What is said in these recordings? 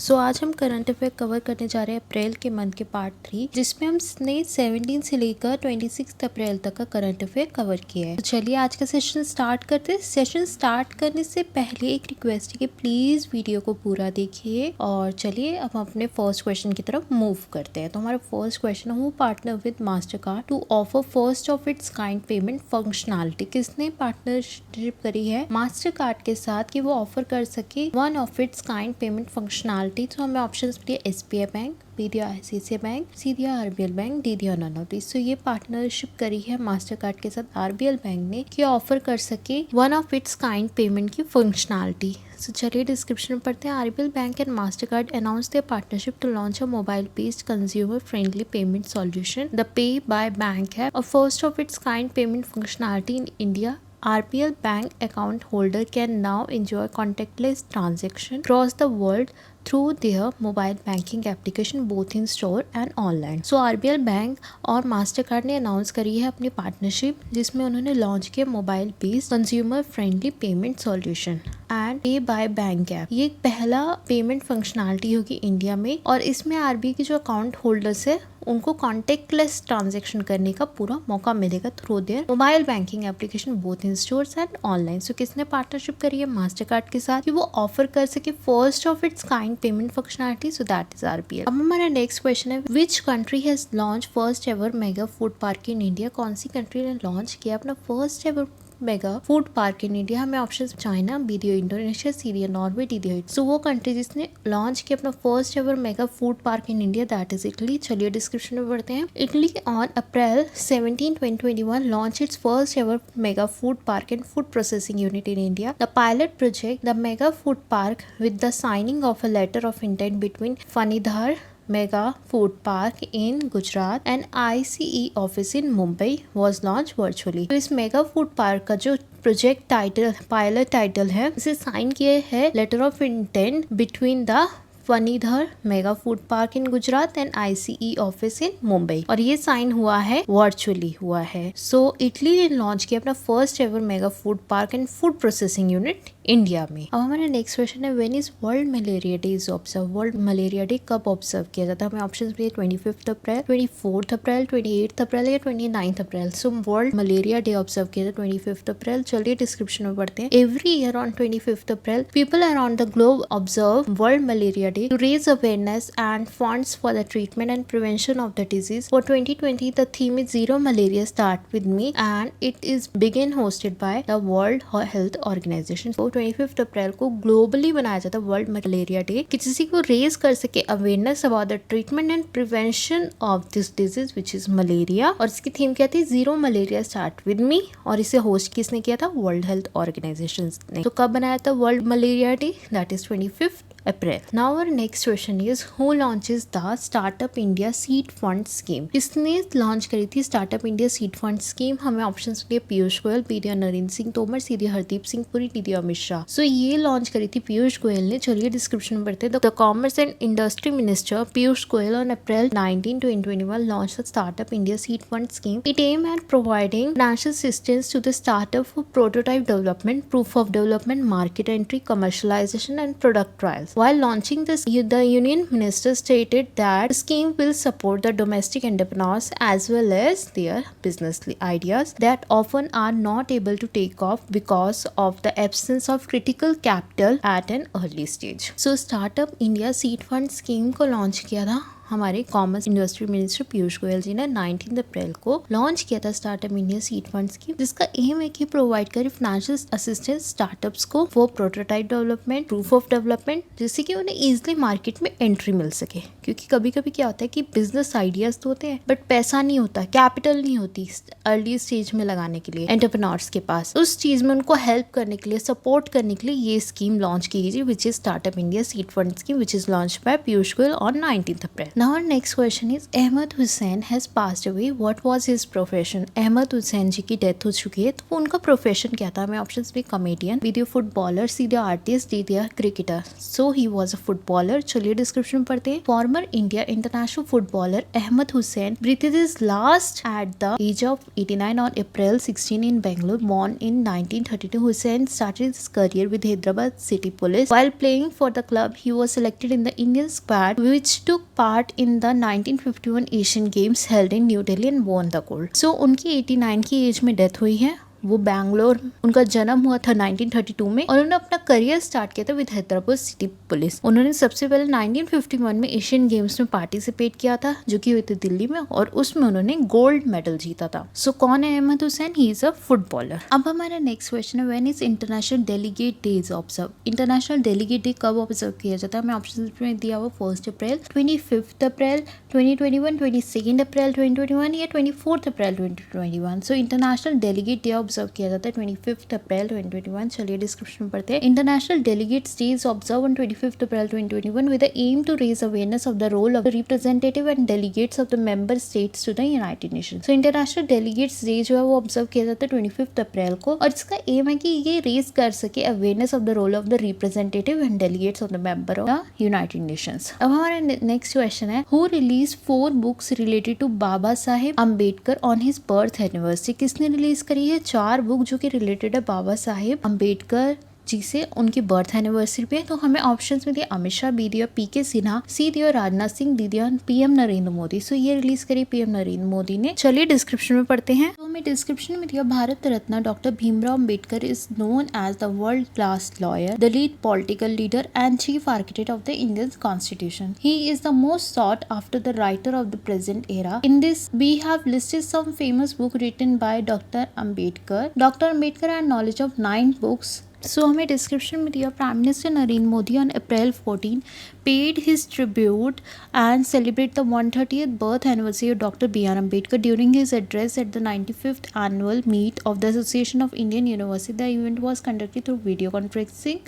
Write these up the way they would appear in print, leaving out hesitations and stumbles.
सो आज हम current affair cover करने जा रहे हैं अप्रैल के मंथ के पार्ट 3, जिसमें हमने 17 से लेकर 26 अप्रैल तक का करंट अफेयर कवर किया है। तो चलिए आज का सेशन स्टार्ट करते हैं। सेशन स्टार्ट करने से पहले एक रिक्वेस्ट है कि प्लीज वीडियो को पूरा देखिए। और चलिए अब हम अपने फर्स्ट क्वेश्चन की तरफ मूव करते हैं। तो हमारा first question, who partner with Mastercard to offer first of its kind payment functionality. किसने पार्टनरशिप करी है मास्टर कार्ड के साथ कि वो ऑफर कर सके one of its kind payment functionality. तो हमें ऑप्शंस दिए एसबीआई बैंक, बी दिया आईसीआईसीआई बैंक, सी दिया आरबीएल बैंक, डी दिया नन ऑफ दिस। तो ये पार्टनरशिप करी है मास्टर कार्ड के साथ आरबीएल बैंक ने कि ऑफर कर सके one of its kind payment की फंक्शनैलिटी। सो चलिए डिस्क्रिप्शन में पढ़ते हैं। RBL bank and Mastercard announce their partnership to launch a mobile based consumer friendly payment solution, the pay by bank है, a first of its kind payment functionality in India. RBL bank account holder can now enjoy contactless transaction across the world through their mobile banking application both in store and online. So RBL bank और Mastercard ने announce करी है अपनी partnership, जिसमें उन्होंने launch किया mobile based consumer friendly payment solution and पे by bank app. ये पहला पेमेंट फंक्शनैलिटी होगी इंडिया में और इसमें आरबीआई के जो अकाउंट होल्डर्स है उनको कॉन्टेक्टलेस ट्रांजैक्शन करने का पूरा मौका मिलेगा through their mobile banking application both in stores and online. So किसने पार्टनरशिप करी है मास्टर कार्ड के साथ कि वो ऑफर कर सके first of its kind payment functionality, so that is RBL. अब हमारा नेक्स्ट क्वेश्चन है, which country has launch first ever mega food park in India. कौन सी कंट्री ने लॉन्च किया अपना first ever mega food park in India. हमें option China, B दिया Indonesia, सी दिया नॉर्वे, डी दिया इटली। सो वो कंट्री जिसने लॉन्च किया अपना first ever mega food park in India, that is Italy. चलिए डिस्क्रिप्शन में पढ़ते हैं। Italy on April 17, 2021 launch its first ever mega food park and food processing unit in India. The pilot project the mega food park with the signing of a letter of intent between Fanidhar Mega Food Park in Gujarat and ICE office in Mumbai was launched virtually. तो इस mega food park का जो project title pilot title है, इसे sign किए है letter of intent between the Fanidhar mega food park in Gujarat and ICE office in Mumbai, और ये साइन हुआ है वर्चुअली हुआ है। सो इटली ने लॉन्च किया अपना first ever mega food park and food processing unit India में। अब हमारा नेक्स्ट क्वेश्चन है, when is world malaria day is observe. World malaria day कब ऑब्जर्व किया जाता है। हमें ऑप्शंस भी 25 अप्रैल, 24 अप्रैल, 28 अप्रैल या 29 April. So world malaria day observe किया जाता है 25 अप्रैल। चलिए डिस्क्रिप्शन में पढ़ते हैं। Every year on 25 April people around the globe observe world malaria day to raise awareness and funds for the treatment and prevention of the disease. For 2020, the theme is Zero Malaria Start With Me and it is begin hosted by the World Health Organization. So 25 अप्रैल को globally बनाया जाता है world malaria day कि किसी को raise कर सके awareness about the treatment and prevention of this disease which is malaria. और इसकी थीम क्या थी, zero malaria start with me, और इसे होस्ट किसने किया था, वर्ल्ड हेल्थ ऑर्गेनाइजेशन ने। तो कब बनाया था World malaria Day, that is 25 April. Now our next question is, who launches the Startup India seed fund Scheme. किसने लॉन्च करी थी Startup India seed fund Scheme. हमें ऑप्शंस दिए पीयूष गोयल, बी दिया नरेंद्र सिंह तोमर, सी दिया हरदीप सिंह पुरी, डी दिया अमित शाह। सो ये लॉन्च करी थी पीयूष गोयल ने। चलिए डिस्क्रिप्शन में पढ़ते हैं। The commerce and industry minister Piyush Goyal on April 19, 2021 launch the Startup India seed fund scheme. It aimed at providing financial assistance to the startup for prototype development, proof of development, market entry, commercialization, and product trials. While launching this, the Union Minister stated that the scheme will support the domestic entrepreneurs as well as their business ideas that often are not able to take off because of the absence of critical capital at an early stage. So, Startup India Seed Fund Scheme को launch किया था हमारे commerce industry minister Piyush Goyal ji ने 19 April को launch किया था startup India seed fund scheme, जिसका aim है कि प्रोवाइड करे फाइनेंशियल असिस्टेंस स्टार्टअप्स को for prototype development, proof of development, जिससे कि उन्हें इजिली मार्केट में एंट्री मिल सके। क्योंकि कभी कभी क्या होता है कि बिजनेस आइडियाज तो होते हैं बट पैसा नहीं होता, कैपिटल नहीं होती अर्ली स्टेज में लगाने के लिए एंटरप्रेन्योर्स के पास। उस चीज में उनको हेल्प करने के लिए, सपोर्ट करने के लिए ये स्कीम लॉन्च की गई, which is startup India seed fund scheme, which is launch by Piyush Goyal on 19 April. Now our next question is Ahmed Hussain has passed away, what was his profession. Ahmed Hussain ji की डेथ हो चुकी है, तो उनका प्रोफेशन क्या था। हमें ऑप्शंस में कॉमेडियन, वीडियो फुटबॉलर, सीधा artist, D cricketer. So he was a footballer. चलिए डिस्क्रिप्शन पढ़ते हैं। Former India international footballer Ahmed Hussain breathed his last at the age of 89 on April 16 in Bangalore. Born in 1932, Hussain started his career with Hyderabad City Police. While playing for the club, he was selected in the Indian squad, which took part in the 1951 Asian Games held in New Delhi and won the gold. So उनकी 89 की as में death हुई है। वो बैंगलोर, उनका जन्म हुआ था 1932 में और उन्होंने अपना करियर स्टार्ट किया था विद हैदराबाद सिटी पुलिस। उन्होंने सबसे पहले 1951 में एशियन गेम्स में पार्टिसिपेट किया था, जो कि हुई थी दिल्ली में, और उसमें उन्होंने गोल्ड मेडल जीता था। सो कौन है Ahmed Hussain? He is a footballer. अब हमारा नेक्स्ट क्वेश्चन है, when is International Delegate Days observe. International Delegate Day कब ऑब्जर्व किया जाता है? हमें ऑप्शन में दिया हुआ 1 अप्रैल, 25 अप्रैल 2021, 22 अप्रैल 2021 या 24 April 2021। So international Delegate day observe किया जाता है 25 अप्रैल 2021। चलिए डिस्क्रिप्शन में पढ़ते हैं। International Delegates Day is observe on 25 April 2021 with the aim to raise awareness of the role of the representative and delegates of the member states to the United Nations. So International Delegates Day जो है वो observe किया जाता है 25 अप्रैल को, और इसका M है कि ये रेज कर सके awareness of the role of the representative and delegates of the member of the United Nations. अब हमारा नेक्स्ट क्वेश्चन है, who release 4 books related to Baba Saheb Ambedkar on his birth anniversary. किसने रिलीज करी है? 4 बुक जो कि रिलेटेड है बाबा साहेब अम्बेडकर जी से उनकी बर्थ एनिवर्सरी पे। तो हमें ऑप्शंस में दिया अमित शाह, बी दिया पीके सिन्हा, सी दिया राजनाथ सिंह, डी दिया पीएम नरेंद्र मोदी। सो ये रिलीज करी पीएम नरेंद्र मोदी ने। चलिए डिस्क्रिप्शन में पढ़ते हैं। तो हमें डिस्क्रिप्शन में दिया, Bharat Ratna doctor Bhimrao Ambedkar is known as the world class lawyer, the lead political leader and chief architect of the Indian constitution. He is the most sought after the writer of the present era. In this we have listed some famous book written by doctor Ambedkar. Doctor Ambedkar had knowledge of 9 books. So हमें description में दिया, prime minister Narendra Modi on April 14 paid his tribute and celebrate the 130th birth anniversary of Dr. B.R. Ambedkar during his address at the 95th annual meet of the Association of Indian University. The event was conducted through video conferencing.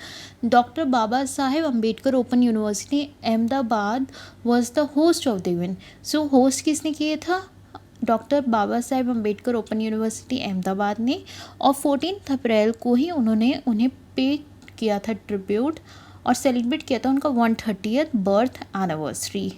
Dr. Baba Saheb Ambedkar Open University Ahmedabad was the host of the event. So host किसने किया था? Doctor बाबा Saheb Ambedkar open university Ahmedabad ने, और 14 अप्रैल को ही उन्होंने उन्हें पे किया था ट्रिब्यूट और सेलिब्रेट किया था उनका 130th बर्थ एनिवर्सरी।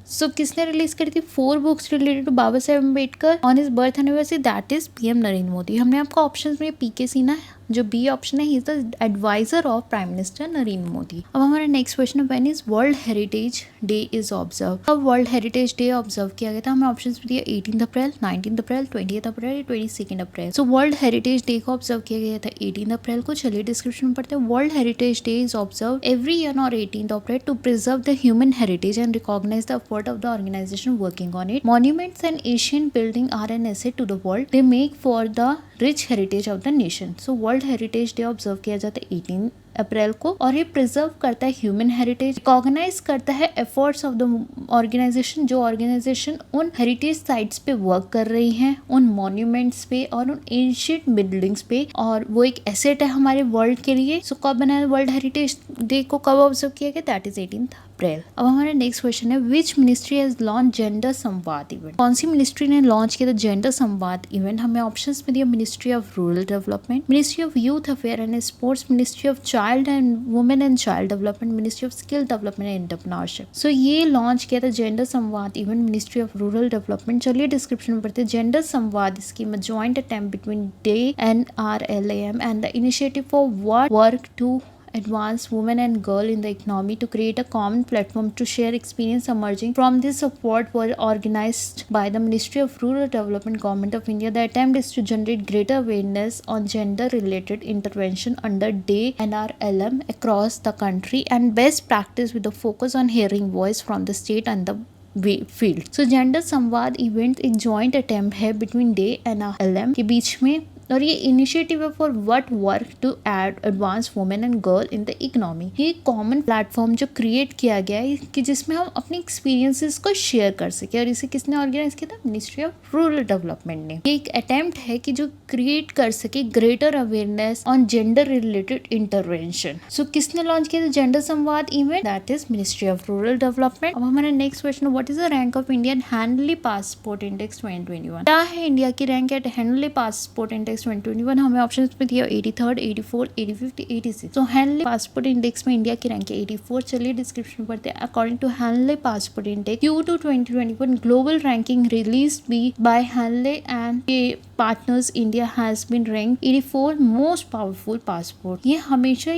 सो किसने रिलीज करी थी 4 books related to Baba Saheb Ambedkar on his birth anniversary? That is PM Narendra Modi. हमने आपको ऑप्शंस में पीके सिन्हा जो बी ऑप्शन है, he is the adviser of prime minister Narendra Modi. अब हमारा नेक्स्ट क्वेश्चन है, when is world heritage day is observe. अब वर्ल्ड हेरिटेज डे ऑब्जर्व किया गया था, हमें ऑप्शंस में दिया 18 April, 19 April, 20 April, 22 April. So world heritage day को ऑब्जर्व किया गया था 18 अप्रैल को। चलिए डिस्क्रिप्शन में पढ़ते हैं। World heritage day is observe every year on 18 April to preserve the human heritage and recognise the effort of the organisation working on it. Monuments and Asian building are an asset to the world, they make for the rich heritage of the nation. So world heritage day observe किया जाता है 18 अप्रैल को, और ये preserve करता है human heritage, recognise करता है एफर्ट्स ऑफ द ऑर्गेनाइजेशन, जो ऑर्गेनाइजेशन उन हेरिटेज साइट्स पे वर्क कर रही हैं, उन मॉन्यूमेंट्स पे और उन एंशिएंट बिल्डिंग्स पे, और वो एक एसेट है हमारे वर्ल्ड के लिए। सो कब बनाया वर्ल्ड हेरिटेज डे को, कब ऑब्जर्व किया गया? दैट इज 18 अप्रैल। अब हमारा नेक्स्ट क्वेश्चन है, which ministry has launch gender संवाद इवेंट। कौन सी मिनिस्ट्री ने लॉन्च किया था जेंडर संवाद इवेंट? हमें ऑप्शंस में दिया ministry of rural development, ministry of youth affair and sports, ministry of child and women and child development, ministry of skill development and entrepreneurship. So ये launch किया था जेंडर संवाद event ministry of rural development. चलिए description में पढ़ते हैं। Gender Samvad scheme joint attempt between day and RLAM and the initiative for work to advance women and girl in the economy to create a common platform to share experience emerging from this effort were organized by the Ministry of Rural Development, Government of India. The attempt is to generate greater awareness on gender related intervention under DAY and RLM across the country and best practice with a focus on hearing voice from the state and the field. So gender संवाद event एक joint attempt है between day and RLM के बीच में, और ये initiative है for what work to advance women and girl in the economy. ये कॉमन प्लेटफॉर्म जो क्रिएट किया गया है कि जिसमें हम अपने एक्सपीरियंसेस को शेयर कर सके, और इसे किसने ऑर्गेनाइज किया था? मिनिस्ट्री ऑफ रूरल डेवलपमेंट ने। ये एक अटेम्प्ट है कि जो क्रिएट कर सके greater awareness on gender related intervention. So किसने लॉन्च किया था जेंडर संवाद event? That is ministry of rural development. अब हमारा next question, what is the rank of Indian Henley passport index 2021? क्या है इंडिया की rank at Henley passport index 2021? हमें ऑप्शन में दिया 83rd, 84, 85, 86। तो हैंडली पासपोर्ट इंडेक्स में इंडिया की रैंक है 84। चलिए डिस्क्रिप्शन पढ़ते हैं। According to Henley passport index Q2 2021 global ranking released by Hanley and partners, India has been ranked 84 most powerful passport। ये हमेशा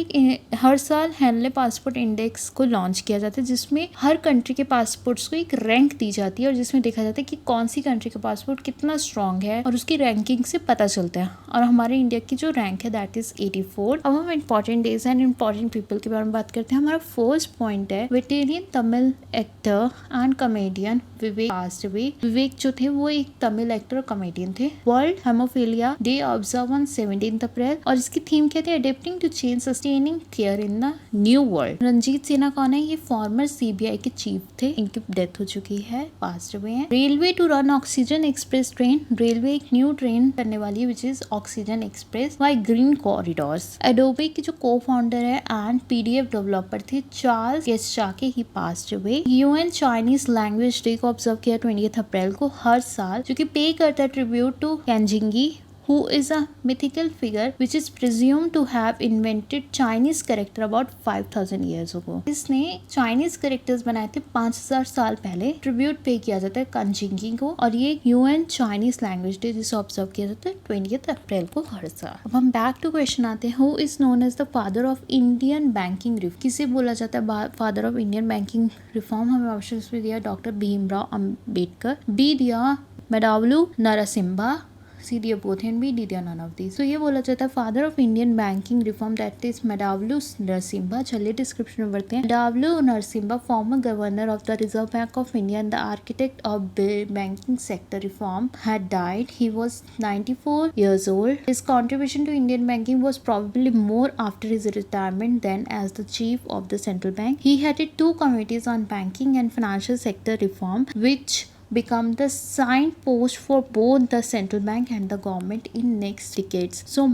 हर साल हैंडले पासपोर्ट इंडेक्स को लॉन्च किया जाता है, जिसमें हर कंट्री के पासपोर्ट्स को एक रैंक दी जाती है और जिसमें देखा जाता है कि कौन सी कंट्री का पासपोर्ट कितना स्ट्रांग है और उसकी रैंकिंग से पता चलता है। और हमारे इंडिया की जो रैंक है दैट इज 84। अब हम important days and important people के बारे में बात करते हैं। हमारा फर्स्ट पॉइंट है veteran Tamil actor and comedian Vivek passed away. Vivek जो थे वो एक तमिल एक्टर और कॉमेडियन थे। World haemophilia day observe on 17 April, और इसकी थीम क्या थी? Adapting to change sustaining care in the new world. Ranjit Sinha कौन है? ये फॉर्मर CBI के चीफ थे, इनकी डेथ हो चुकी है, पास्ड अवे हैं। Railway to run oxygen express train. Railway एक न्यू ट्रेन करने वाली है which is oxygen express by green corridors. Adobe के जो को फाउंडर है एंड PDF डेवलपर थे Charles Geschke, he passed away. UN Chinese language day को observe किया 20 अप्रैल को हर साल, जो कि पे करता है ट्रिब्यूट टू कैंजिंगी, who is a mythical figure which is presumed to have invented Chinese character about 5000 years ago। इसने चाइनीज कैरेक्टर्स बनाए थे 5000 साल पहले। ट्रिब्यूट पे किया जाता है कंजिंगी को, और ये UN चाइनीज लैंग्वेज डे जिसे ऑब्जर्व किया जाता है 20 अप्रैल को हर साल। अब हम बैक टू क्वेश्चन आते हैं, who is known as the father of Indian banking reform? किसे बोला जाता है father of Indian banking reform? हमें ऑप्शन में दिया डॉक्टर भीमराव अम्बेडकर, बी दिया मेडावलू नरसिम्हा, C दिया both and B दिया none of these। तो ये बोला जाता है father of Indian banking reform that is Maidavolu Narasimham. चलिए डिस्क्रिप्शन में बढ़ते हैं। Maidavolu Narasimham former governor of the reserve bank of India and the architect of banking sector reform had died। He was 94 years old। His contribution to Indian banking was probably more after his retirement than as the chief of the central bank। He headed 2 committees on banking and financial sector reform which become the signpost for both the central bank and the government in next decades। So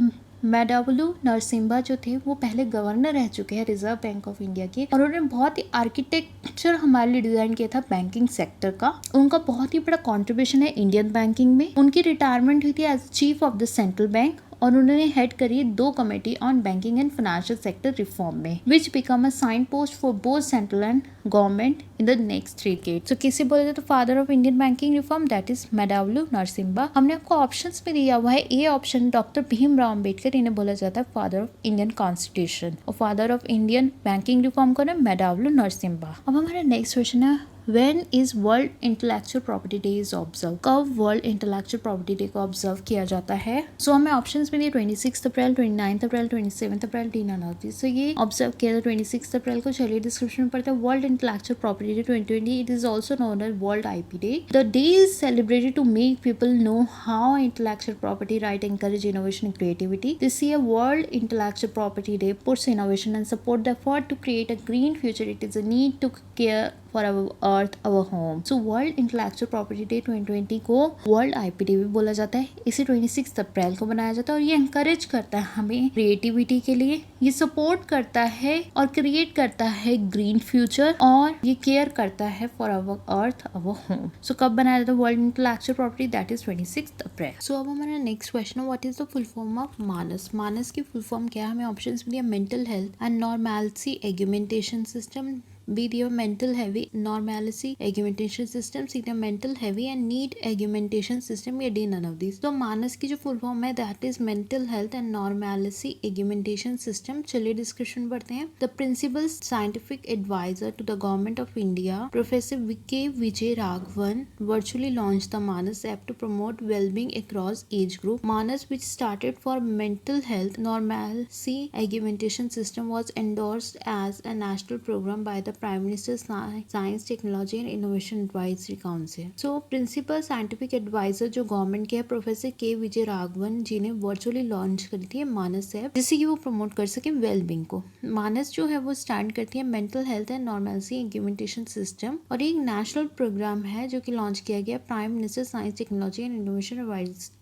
Maidavolu Narasimham जो थे वो पहले governor रह चुके हैं reserve bank of India के, और उन्होंने बहुत ही आर्किटेक्चर हमारे लिए डिजाइन किया था बैंकिंग सेक्टर का। उनका बहुत ही बड़ा कंट्रीब्यूशन है इंडियन बैंकिंग में। उनकी रिटायरमेंट हुई थी as chief of the central bank, और उन्होंने हेड करी 2 committee on banking and financial sector reform में which become a signpost for both central and government in the next 3 decades। तो किसे बोले जाते father of Indian banking reform? That is Maidavolu Narasimham. हमने आपको ऑप्शंस में दिया हुआ है A option doctor Bhimrao Ambedkar, इन्हें बोला जाता है फादर ऑफ इंडियन कॉन्स्टिट्यूशन, और father of Indian banking reform को ना मेडावलू नरसिम्हा। अब हमारा नेक्स्ट क्वेश्चन है When is World Intellectual Property Day is observed? कब World Intellectual Property Day को ऑब्जर्व किया जाता है? सो हमें ऑप्शंस में दिए 26 अप्रैल, 29 अप्रैल, 27 अप्रैल, D none of this. So ये ऑब्जर्व किया था 26 अप्रैल को। चलिए डिस्क्रिप्शन में पढ़ते हैं। World intellectual property day 2020, it is also known as world IP day. The day is celebrated to make people know how intellectual property right encourage innovation and creativity। This year World Intellectual Property Day puts innovation and support the effort to create a green future। It is a need to care for our earth, our home। So World Intellectual Property Day 2020 को World IP Day भी बोला जाता है। इसे 26 अप्रैल को बनाया जाता है, और ये encourage करता है हमें क्रिएटिविटी के लिए, ये सपोर्ट करता है और क्रिएट करता है ग्रीन फ्यूचर, और ये केयर करता है for our earth, our home. सो कब बनाया जाता है world intellectual property? That is 26 April. So अब हमारा नेक्स्ट क्वेश्चन है, what is the full form of MANAS? MANAS की फुल फॉर्म क्या है? हमें ऑप्शंस में दिया mental health and normality augmentation system, B दिया mental heavy normality augmentation system, C दिया mental heavy and need augmentation system, या डी नन ऑफ दिस। तो मानस की जो फुल फॉर्म है that is mental health and normality augmentation system. चलिए discussion बढ़ते हैं। The principal scientific adviser to the government of India professor K Vijay Raghavan virtually launched the Manas app to promote well-being across age group। Manas, which started for mental health normalcy augmentation system, was endorsed as a national program by the Prime Minister Science, Technology and Innovation Advisory Council. So principal scientific adviser जो government के है professor K Vijay Raghavan जी ने virtually launch करी थी मानस app, जिससे कि वो promote कर सके वेलबींग को। मानस जो है वो स्टैंड करती है mental health and normalcy augmentation system, और एक नेशनल प्रोग्राम है जो कि लॉन्च किया गया prime minister science, technology and innovation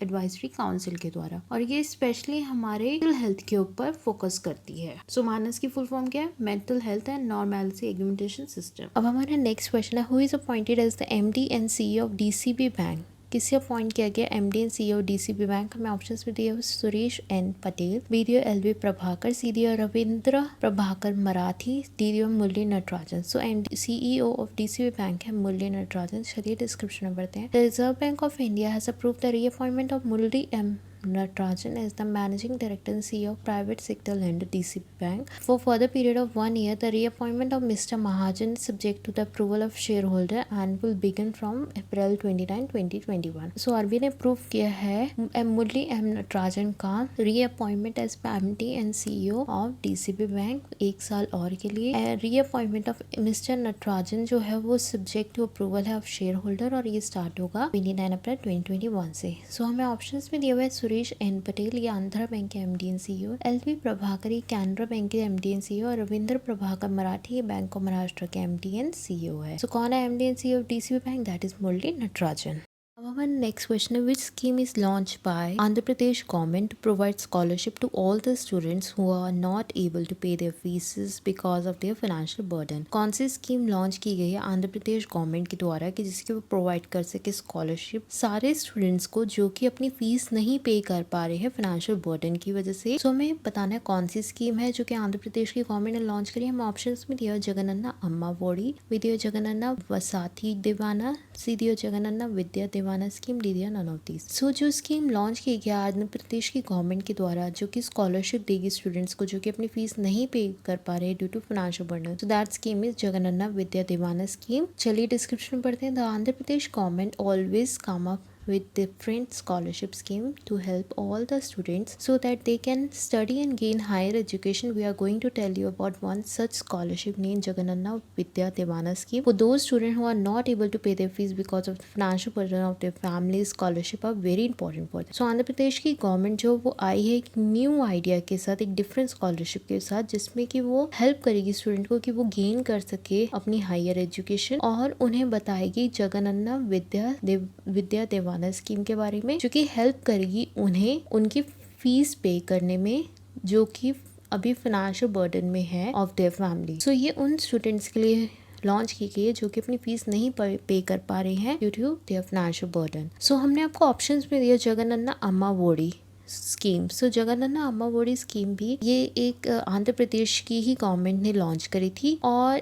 advisory council के द्वारा, और ये स्पेशली हमारे मेंटल हेल्थ के ऊपर फोकस करती है। सो मानस की फुल फॉर्म क्या है? Mental health and normalcy augmentation system. अब हमारा नेक्स्ट क्वेश्चन है, who is appointed as the MD and CEO of DCB bank? किसे अपॉइंट किया गया MD and CEO DCB bank? हमें ऑप्शंस में दिए हुए Suresh N Patel, BDO LV Prabhakar, CDO Ravindra Prabhakar Marathe, DDO Murali Natarajan. So CEO of DCB bank है मुरली नटराजन। चलिए डिस्क्रिप्शन में बढ़ते हैं। The reserve bank of India has approved the reappointment of Murali M Natarajan as the Managing Director and CEO of Private Sector Lender DCB Bank for further period of 1 year. The reappointment of Mr. Mahajan is subject to the approval of shareholder and will begin from April 29, 2021. So RBI ने approve किया है Murali M Natarajan का reappointment as MD and CEO of DCB Bank 1 साल और के लिए। Reappointment of mister Natarajan जो है वो सब्जेक्ट टू अप्रूवल है ऑफ शेयर होल्डर, और ये स्टार्ट होगा 29 अप्रैल 2021 से। सो हमें ऑप्शंस में दिए हुए सुरेश एन पटेल, ये आंध्रा बैंक के MD and CEO, LV Prabhakar ये कैनरा बैंक के MD एंड CEO, और रविंद्र प्रभाकर मराठी ये बैंक ऑफ महाराष्ट्र के MD एंड CEO है। सो कौन है MD and CEO of DCB bank? That is Murali Natarajan. Our next question is, which scheme is launched by Andhra Pradesh government to provide scholarship to all the students who are not able to pay their fees because of their financial burden? कौन सी scheme launch की गई है Andhra Pradesh government के द्वारा कि जिसके वो provide कर सके स्कॉलरशिप सारे स्टूडेंट्स को जो कि अपनी फीस नहीं पे कर पा रहे हैं फाइनेंशियल बर्डन की वजह से। सो हमें बताना है कौन सी स्कीम है जो कि आंध्र प्रदेश की गवर्नमेंट ने लॉन्च करी है। हम ऑप्शन में दिया जगनन्ना अम्मा वोड़ी, विद्या जगनन्ना वसाथी देवाना, सीधीओ जगनन्ना विद्या देवाना स्कीम, डी दिया नन ऑफ दीज। सो जो स्कीम लॉन्च की गया आंध्र प्रदेश की गवर्नमेंट के द्वारा जो कि स्कॉलरशिप देगी स्टूडेंट्स को जो कि अपनी फीस नहीं पे कर पा रहे due to financial burden, so that scheme is Jagananna Vidya Deevena scheme. चलिए डिस्क्रिप्शन में पढ़ते हैं। The Andhra Pradesh government always come up with different scholarship scheme to help all the students so that they can study and gain higher education. We are going to tell you about one such scholarship named Jagananna Vidya Devana scheme. For those students who are not able to pay their fees because of the financial burden of their family, scholarship are very important for them. So Andhra Pradesh की government जो वो आई है एक new idea के साथ, एक different scholarship के साथ, जिसमें कि वो हेल्प करेगी स्टूडेंट को कि वो गेन कर सके अपनी हायर एजुकेशन, और उन्हें बताएगी जगनन्ना विद्या देवाना स्कीम के बारे में जो कि हेल्प करेगी उन्हें उनकी फीस पे करने में जो कि अभी फाइनेंशियल बर्डन में है ऑफ देयर फैमिली। सो ये उन स्टूडेंट्स के लिए लॉन्च की गई है जो कि अपनी फीस नहीं पे कर पा रहे हैं due to their financial burden. So हमने आपको ऑप्शंस में दिया जगनन्ना अम्मा वोड़ी स्कीम। सो जगनन्ना अम्मा वोड़ी स्कीम भी ये एक आंध्र प्रदेश की ही गवर्नमेंट ने लॉन्च करी थी, और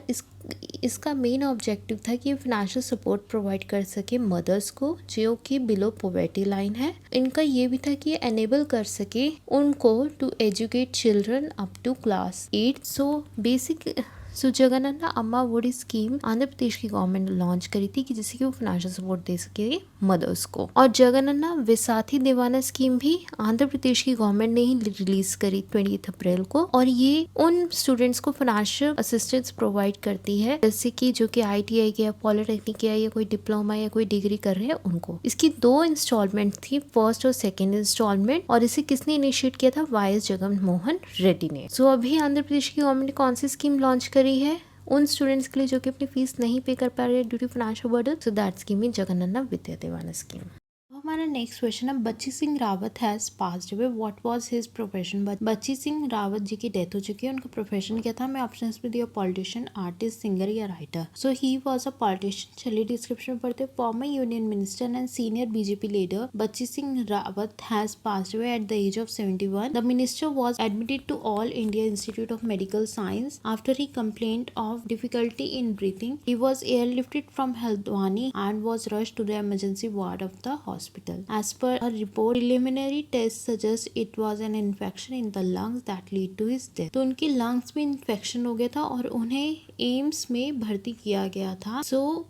इसका मेन ऑब्जेक्टिव था कि फाइनेंशियल सपोर्ट प्रोवाइड कर सके मदर्स को जो कि बिलो पॉवर्टी लाइन है। इनका ये भी था कि एनेबल कर सके उनको to educate children up to class 8। So Jagananna Amma Vodi scheme Andhra Pradesh की गवर्नमेंट ने लॉन्च करी थी कि जिससे कि वो फाइनेंशियल सपोर्ट दे सके मदर्स को। और जगनन्ना विसाथी देवाना स्कीम भी आंध्र प्रदेश की गवर्नमेंट ने ही रिलीज करी 20 अप्रैल को, और ये उन स्टूडेंट्स को फाइनेंशियल असिस्टेंस प्रोवाइड करती है जैसे कि जो कि ITI किया, पॉलिटेक्निक किया, या कोई डिप्लोमा या कोई डिग्री कर रहे हैं उनको। इसकी 2 इंस्टॉलमेंट थी, फर्स्ट और सेकेंड इंस्टॉलमेंट, और इसे किसने इनिशिएट किया था? YS जगन मोहन रेड्डी ने। सो अभी आंध्र प्रदेश की गवर्नमेंट ने कौन सी स्कीम लॉन्च करी है उन स्टूडेंट्स के लिए जो कि अपनी फीस नहीं पे कर पा रहे due to financial burden? So that scheme is Jagananna Vidya Deevena scheme. हमारा नेक्स्ट क्वेश्चन है, Bachi Singh Rawat has passed away, what was his profession? Bachi Singh Rawat ji की डेथ हो चुकी है, उनका प्रोफेशन क्या था? मैं ऑप्शंस में दिया पॉलिटिशियन, आर्टिस्ट, सिंगर या writer. So he was a politician. चलिए डिस्क्रिप्शन में पढ़ते हैं। Former union minister and senior BJP leader Bachi Singh Rawat has passed away at the age of 71. The minister was admitted to all India institute of medical science after he complaint of difficulty in breathing. He was airlifted from Haldwani and was rushed to the emergency ward of the hospital. hospital. As per a report, preliminary tests suggest it was an infection in the lungs that lead to his death. तो उनकी lungs में infection हो गया था और उन्हें AIIMS में भर्ती किया गया था।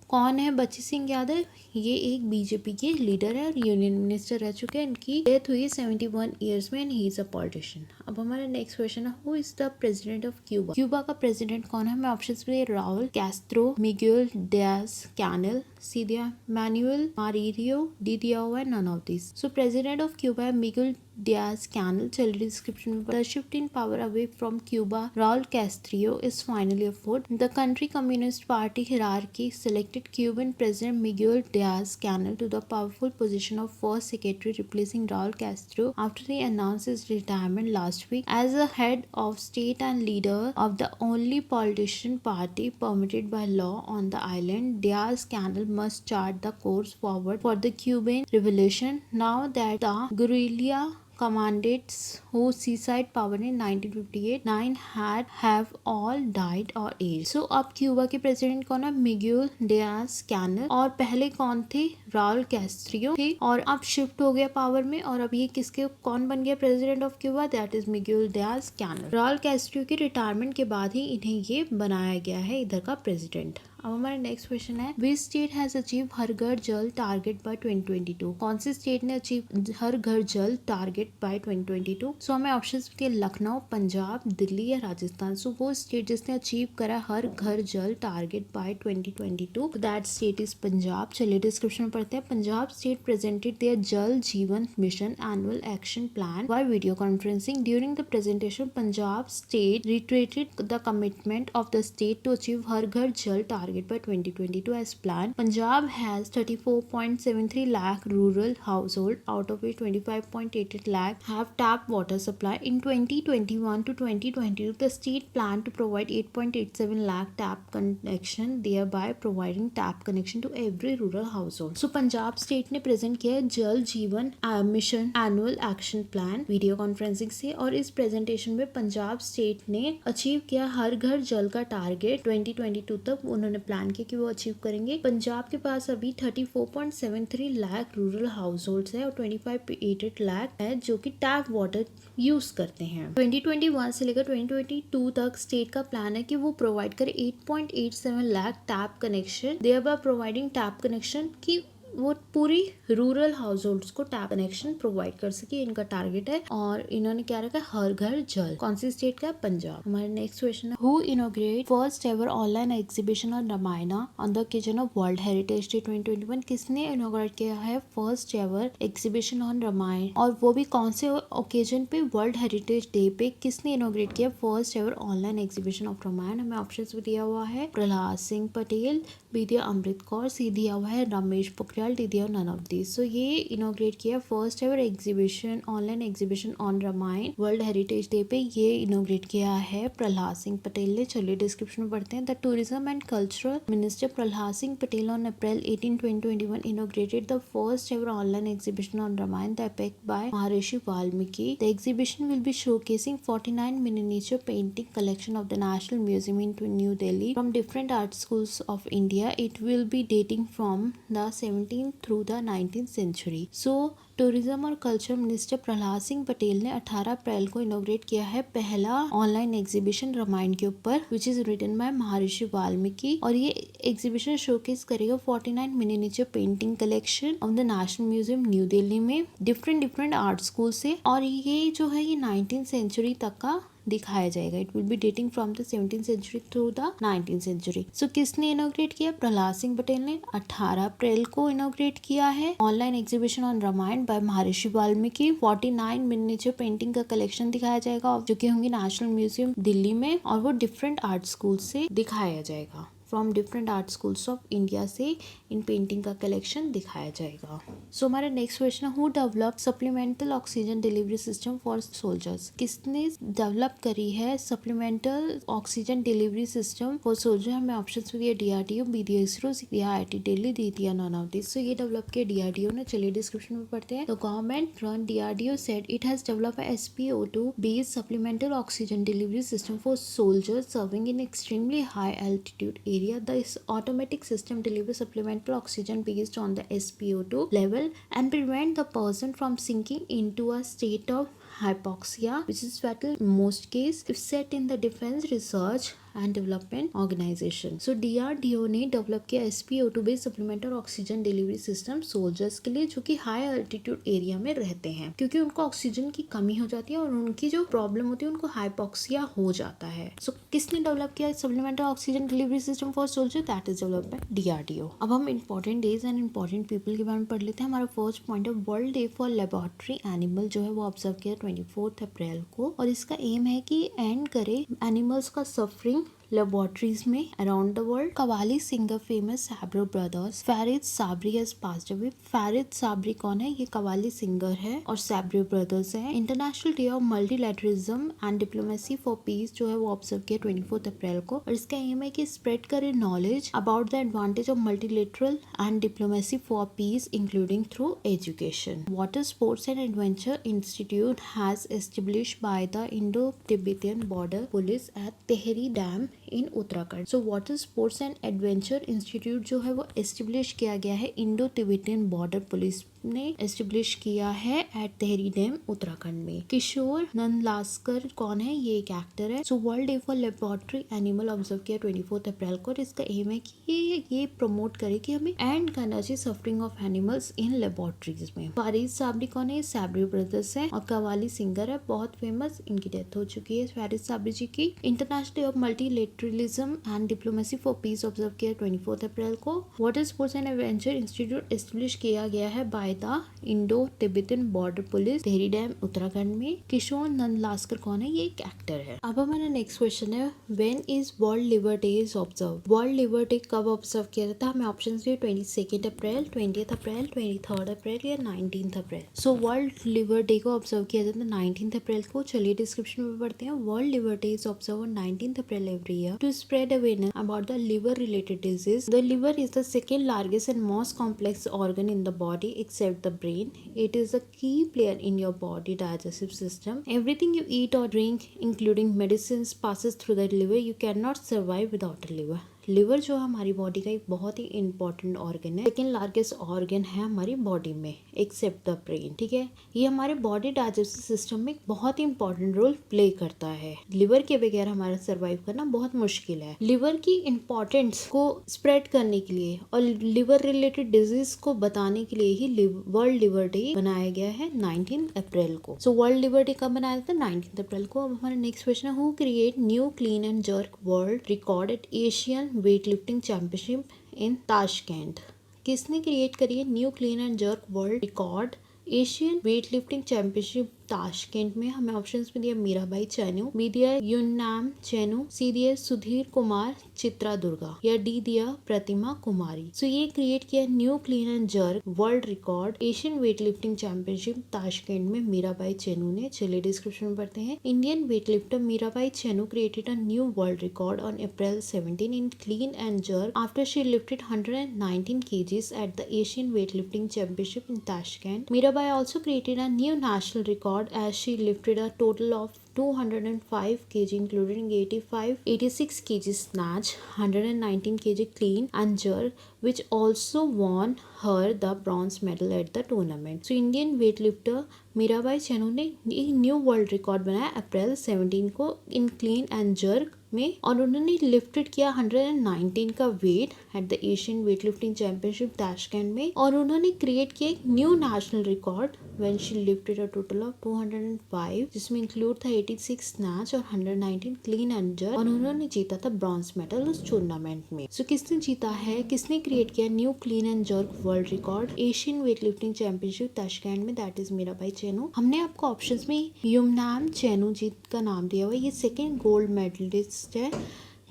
कौन है बची सिंह यादव? ये एक बीजेपी के लीडर है और यूनियन मिनिस्टर रह चुके हैं। इनकी डेथ हुई 71 ईयर्स में and he is a politician. अब हमारा नेक्स्ट क्वेश्चन है, who is the president of Cuba? Cuba का प्रेसिडेंट कौन है? हमें ऑप्शंस में Raul Castro, Miguel Diaz Canel, सीदिया मैनुअल मारियो डी दियाओ है, none of this. So president of Cuba है मिगुएल Diaz Canel. चलिए डिस्क्रिप्शन में, the shift in power away from Cuba, Raul Castro is finally afoot. The country Communist Party hierarchy selected Cuban President Miguel Diaz-Canel to the powerful position of first secretary, replacing Raul Castro after he announced his retirement last week. As a head of state and leader of the only politician party permitted by law on the island, Diaz-Canel must chart the course forward for the Cuban revolution now that the guerrilla commandants whose seaside power in 1958 have all died or aged. So अब Cuba के president कौन है? Miguel Diaz कैनेल। और पहले कौन थे? Raul Castro थे और अब शिफ्ट हो गया पावर में और अब ये किसके कौन बन गया president of Cuba? That is Miguel Diaz कैनेल। Raul Castro के रिटायरमेंट के बाद ही इन्हें ये बनाया गया है इधर का प्रेसिडेंट। अब हमारा नेक्स्ट क्वेश्चन है, which state has achieve her Ghar Jal target by 2022? कौन सी स्टेट ने achieve her Ghar Jal target by 2022? सो हमें ऑप्शंस थे लखनऊ, पंजाब, दिल्ली या राजस्थान। सो वो स्टेट जिसने अचीव करा Har Ghar Jal target by 2022, that state is Punjab. चलिए डिस्क्रिप्शन में पढ़ते हैं। Punjab state presented there Jal Jeevan mission annual action plan by video conferencing. During the presentation, Punjab state reiterated the commitment of the state to achieve Har Ghar Jal target by 2022 as planned. Punjab has 34.73 lakh rural households, out of which 25.88 lakh have tap water supply. In 2021 to 2022, the state planned to provide 8.87 lakh tap connection, thereby providing tap connection to every rural household. So Punjab state ने present किया जल Jeevan mission annual action plan video conferencing से, और इस presentation में Punjab state ने achieve किया हर घर जल का टारगेट 2022 तक उन्होंने प्लान किया कि वो अचीव करेंगे। पंजाब के पास अभी 34.73 लाख रूरल हाउस होल्ड है और 25.88 लाख है जो कि टैप वाटर यूज करते हैं। 2021 से लेकर 2022 तक स्टेट का प्लान है कि वो प्रोवाइड करे 8.87 lakh tap connection, thereby providing tap connection की वो पूरी रूरल हाउस होल्ड्स को टैप कनेक्शन प्रोवाइड कर सके, इनका टारगेट है। और इन्होंने क्या रखा है? हर घर जल। कौन सी स्टेट का? पंजाब। हमारा नेक्स्ट क्वेश्चन है, who inaugurate first ever online exhibition on Ramayana on the occasion of world heritage day 2021? किसने इनॉग्रेट किया है first ever exhibition on Ramayana, और वो भी कौन से ओकेजन पे? वर्ल्ड हेरिटेज डे पे किसने इनॉग्रेट किया first ever online exhibition of Ramayana? हमें ऑप्शंस भी दिया हुआ है, प्रहलाद सिंह पटेल, विद्या अमृत कौर, सी दिया हुआ है Ramesh Pokhriyal, none of this. So ये इनॉग्रेट किया first ever exhibition online exhibition on Ramayana world heritage day पे, ये इनॉग्रेट किया है प्रहलाद सिंह पटेल ने। चलिए डिस्क्रिप्शन में पढ़ते हैं। The tourism and cultural minister Prahlad Singh Patel on April 18, 2021 inaugurated the first ever online exhibition on Ramayana, the epic by Maharishi Valmiki. The exhibition will be showcasing 49 miniature painting collection of the National Museum in New Delhi from different art schools of India. It will be dating from the 17th through the 19th century. So tourism और culture minister Prahlad Singh Patel ने 18 अप्रैल को inaugurate किया है पहला online exhibition Ramayan के ऊपर, which is written bye Maharishi Valmiki. और ये एग्जीबिशन शोकेस करेगा 49 miniature painting collection of the national museum new Delhi में डिफरेंट आर्ट स्कूल से, और ये जो है ये 19th सेंचुरी तक का दिखाया जाएगा। It will be dating from the 17th century through the 19th century. So किसने इनॉग्रेट किया? प्रहलाद सिंह पटेल ने 18 अप्रैल को इनॉग्रेट किया है online exhibition on Ramayana by Maharishi Valmiki. 49 miniature painting का कलेक्शन दिखाया जाएगा जो कि होंगे नेशनल म्यूजियम दिल्ली में, और वो डिफरेंट आर्ट स्कूल से दिखाया जाएगा। From different art schools of India से इन पेंटिंग का कलेक्शन दिखाया जाएगा। सो हमारा नेक्स्ट क्वेश्चन है, who develop supplemental oxygen delivery system for soldiers? किसने डेवलप करी है supplemental oxygen delivery system for soldier? हमें ऑप्शन में दिया डीआरडीओ, बी दिया इसरो, सी दिया आईआईटी दिल्ली, डी दिया नन ऑफ दिस। सो ये डेवलप किया डीआरडीओ ने। चलिए डिस्क्रिप्शन में पढ़ते हैं। The government run DRDO said it has developed a SpO2 based supplemental oxygen delivery system for soldiers serving in extremely high altitude area. This automatic system delivers supplemental oxygen based on the SpO2 level and prevent the person from sinking into a state of hypoxia, which is fatal in most cases if set in the Defense Research and development organisation. So DRDO ने develop किया SpO2 based supplemental oxygen delivery system soldiers के लिए जो कि high altitude area में रहते हैं, क्योंकि उनको ऑक्सीजन की कमी हो जाती है और उनकी जो प्रॉब्लम होती है उनको हाइपोक्सिया हो जाता है. सो किसने डेवलप किया supplemental oxygen delivery system for soldier? That is developed by DRDO. अब हम important days and important people के बारे में पढ़ लेते हैं. हमारा फर्स्ट पॉइंट है world day for laboratory animal, जो है वो ऑब्जर्व किया 24 अप्रैल को, और इसका एम है कि एंड करे एनिमल्स का सफरिंग लेबोरेटरीज में around the world. Qawwali singer famous Sabri brothers Farid Sabri has passed away. Farid Sabri कौन है? ये कवाली सिंगर है और सैब्रो ब्रदर्स है. International day of multilateralism and diplomacy for peace जो है वो ऑब्जर्व किया 24 अप्रैल को, और इसका एम है कि स्प्रेड करे knowledge about the advantage of multilateral and diplomacy for peace including through education. Water sports and adventure institute has established by the Indo Tibetan border police at Tehri dam in Uttarakhand. So water sports and adventure institute जो है वो establish किया गया है Indo Tibetan border police ने establish किया है eight Tehri dam Uttarakhand में. किशोर नंदलास्कर कौन है? ये एक एक्टर है. So world day for laboratory animal observe किया 24 अप्रैल को, और इसका एम है कि ये प्रमोट करे कि हमें एंड करना चाहिए suffering of animals in laboratories में. फारिद साबरी कौन है? सैब्री ब्रदर्स है और कवाली सिंगर है, बहुत फेमस. इनकी डेथ हो चुकी है फारिद साबरी जी की. International day of multilateralism and diplomacy for piece observe किया 24 अप्रैल को. Water sports and adventure institute establish किया गया है bye the Indo Tibetan border police Tehri dam Uttarakhand में. किशोर नंदलास्कर कौन है? ये एक एक्टर है. अब हमारा नेक्स्ट क्वेश्चन है when is world liver day is observe. World liver day कब ऑब्जर्व किया जाता है? हमें ऑप्शंस दिए 22 अप्रैल, 20 अप्रैल, 23 अप्रैल या 19 अप्रैल. सो वर्ल्ड लिवर डे को ऑब्जर्व किया जाता है 19 अप्रैल को. चलिए डिस्क्रिप्शन में पढ़ते हैं. World liver day is observe on 19 April every year to spread awareness about the liver related disease. The liver is the second largest and most complex organ in the body except the brain. It is a key player in your body digestive system. Everything you eat or drink, including medicines, passes through the liver. You cannot survive without a liver. Liver जो है हमारी body का एक बहुत ही important organ है, second largest organ है हमारी body में एक्सेप्ट द ब्रेन. ठीक है, ये हमारे बॉडी डाइजेस्टिव सिस्टम में बहुत ही इंपॉर्टेंट रोल प्ले करता है. लिवर के बगैर हमारा सर्वाइव करना बहुत मुश्किल है. लिवर की इंपॉर्टेंस को स्प्रेड करने के लिए और लिवर रिलेटेड डिजीज को बताने के लिए ही वर्ल्ड लिवर डे बनाया गया है 19 अप्रैल को. सो वर्ल्ड लिवर डे कब बनाया था? 19 अप्रैल को. अब हमारा नेक्स्ट क्वेश्चन है who create new clean and jerk world record eight Asian weightlifting championship in Tashkent. किसने क्रिएट करी है new clean and jerk world record Asian weightlifting championship Tashkent में? हमें ऑप्शंस में दिया मीराबाई चानू, बी दिया युन्नाम चैनू, सी दिया सुधीर कुमार चित्रा दुर्गा, या डी दिया प्रतिमा कुमारी. सो ये क्रिएट किया new clean and jerk world record Asian weightlifting championship Tashkent में मीराबाई चानू ने. चलिए डिस्क्रिप्शन में पढ़ते हैं. Indian weightlifter Mirabai Chanu created a new world record on April 17 in clean and jerk after she lifted 119 kgs at the Asian weightlifting championship in Tashkent. Mirabai also created a new national record as she lifted a total of 205 kg including 86 kg snatch, 119 kg clean and jerk, which also won her the bronze medal at the tournament. So Indian weightlifter Mirabai Chanu ने एक new world record बनाया अप्रैल 17 को in clean and jerk में, और उन्होंने lifted किया 119 का weight at the Asian weightlifting championship Tashkent में, और उन्होंने क्रिएट किया एक new national record when she lifted a total of 205 जिसमें इंक्लूड था 86 स्नैच और 119 क्लीन एंड जर्क, और उन्होंने जीता था ब्रॉन्ज मेडल उस टूर्नामेंट में. सो किसने जीता है, किसने क्रिएट किया new clean and jerk world record Asian weightlifting championship Tashkent में? That is Mirabai Chanu. हमने आपको ऑप्शंस में युमनाम चैनू जी का नाम दिया हुआ है. ये सेकेंड गोल्ड मेडलिस्ट है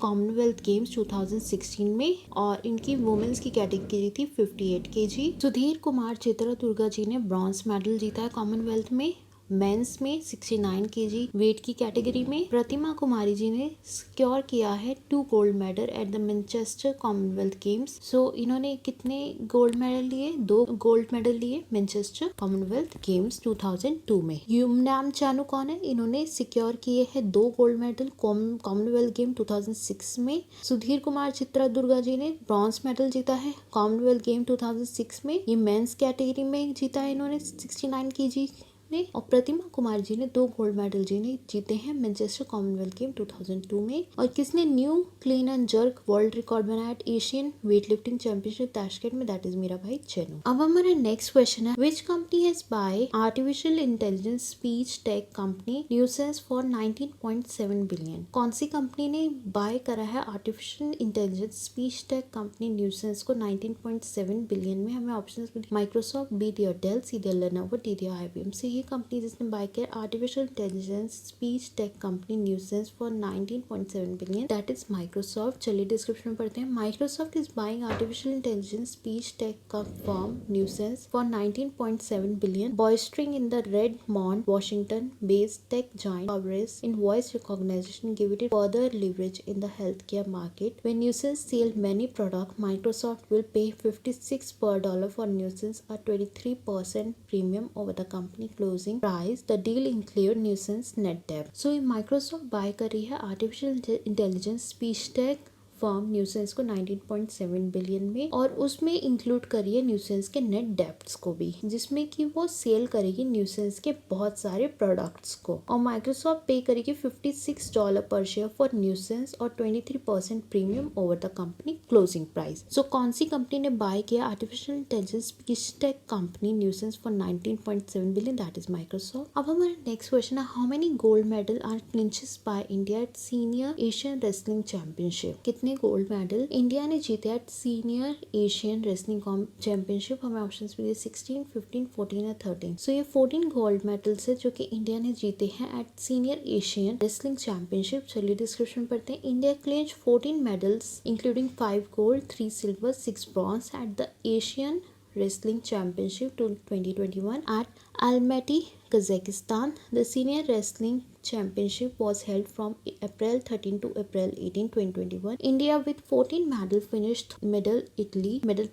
कॉमनवेल्थ गेम्स 2016 में, और इनकी वुमेन्स की कैटेगरी थी 58 kg. सुधीर कुमार चित्रा दुर्गा जी ने ब्रॉन्ज मेडल जीता है कॉमनवेल्थ में, मेंस में 69 केजी वेट की कैटेगरी में प्रतिमा कुमारी जी ने सिक्योर किया है 2 gold medal at the Manchester Commonwealth games. So इन्होंने कितने गोल्ड मेडल लिए? 2 गोल्ड मेडल लिए मैनचेस्टर कॉमनवेल्थ गेम्स 2002 में। युमनाम चानू कौन है? इन्होंने सिक्योर किए हैं 2 गोल्ड मेडल कॉमनवेल्थ गेम 2006 में। सुधीर कुमार चित्रा जी ने ब्रॉन्ज मेडल जीता है कॉमनवेल्थ गेम 2006 में। ये मेंस कैटेगरी में जीता है इन्होंने 69 केजी ने। और प्रतिमा कुमार जी ने 2 गोल्ड मेडल जीते हैं मैनचेस्टर कॉमनवेल्थ गेम 2002 में। और किसने new clean and jerk world record बनाया Asian weight lifting championship Tashkent में? That is Mirabai Chanu. अब हमारा नेक्स्ट क्वेश्चन है, which company has buy artificial intelligence speech tech company Nuance for 19.7 billion? कौन सी कंपनी ने बाय करा है artificial intelligence speech tech company Nuance को 19.7 बिलियन में? हमें ऑप्शन माइक्रोसॉफ्ट, बी डी डेल, सी डी लेनोवो, डी डी IBM। से ये कंपनी जिसने बाय किया artificial intelligence speech tech company Nuance for 19.7 billion, that is Microsoft. चलिए डिस्क्रिप्शन में पढ़ते हैं। Microsoft is buying artificial intelligence speech take firm nuisance for 19.7 billion, bolstering in the Redmond, Washington based tech giant coverage in voice recognition, give it further leverage in the healthcare market. When Nuisance sell many products, Microsoft will pay $56 per dollar for Nuisance, a 23% premium over the company closing price. The deal include Nuisance net debt. So Microsoft buy कर रही है artificial intelligence speech take firm nuisance को 19.7 billion में, और उसमें include करिए nuisance के net debts को भी, जिसमें कि वो सेल करेगी न्यूसेंस के बहुत सारे प्रोडक्ट्स को। और माइक्रोसॉफ्ट पे करेगी $56 पर शेयर फॉर न्यूसेंस और 23% premium over the company closing price. So कौन सी कंपनी ने बाय किया artificial intelligence speech tech company Nuance for 19.7 billion? That is Microsoft. अब हमारा नेक्स्ट क्वेश्चन है, how many gold medal are clinches by India at senior Asian wrestling championship? कितने gold medal India ने जीते at senior Asian wrestling championship? हमें options भी 16, 15, 14 या 13। सो ये 14 गोल्ड मेडल्स है जो कि इंडिया ने जीते हैं at senior Asian wrestling championship. चलिए डिस्क्रिप्शन पढ़ते हैं। India clinch 14 medals including 5 gold, 3 silver, 6 bronze at the Asian Wrestling Championship 2021 at Almaty, Kazakhstan. The Senior Wrestling Championship was held from April 13 to April 18, 2021. India with 14 medals finished medal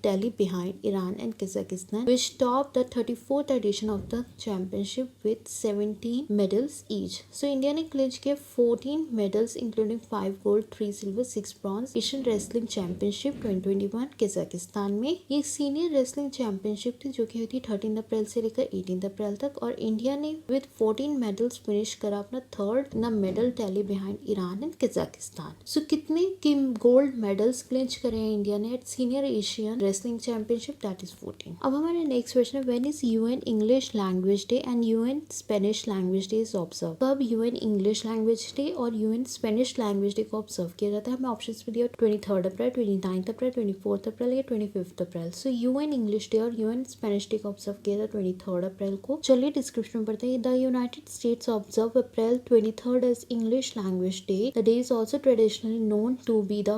tally behind Iran and Kazakhstan, which topped the 34th edition of the championship with 17 medals each. So India ने clinch किया 14 medals including 5 gold, 3 silver, 6 bronze Asian Wrestling Championship 2021 Kazakhstan में। ये senior wrestling championship थी जो कि हुई थी 13 अप्रैल से लेकर 18 अप्रैल तक, और इंडिया ने विद 14 मेडल्स फिनिश करा अपना third in medal tally behind Iran and Kazakhstan. So कितने गोल्ड मेडल्स क्लिंच करे हैं इंडिया ने at senior Asian wrestling championship? That is 14। अब हमारा नेक्स्ट क्वेश्चन है, when is UN English language day and UN Spanish language day is observe? कब UN English language day और UN Spanish language day को observe किया जाता है? हमें ऑप्शंस भी दिया 23 अप्रैल, 29 अप्रैल, 24 अप्रैल या 25 अप्रैल। सो यूएन इंग्लिश डे और यूएन स्पेनिश डे को ऑब्जर्व किया था 23 अप्रैल को। चलिए डिस्क्रिप्शन में पढ़ते हैं। The United States observe April 23 as English language day. The day is also traditionally known to be the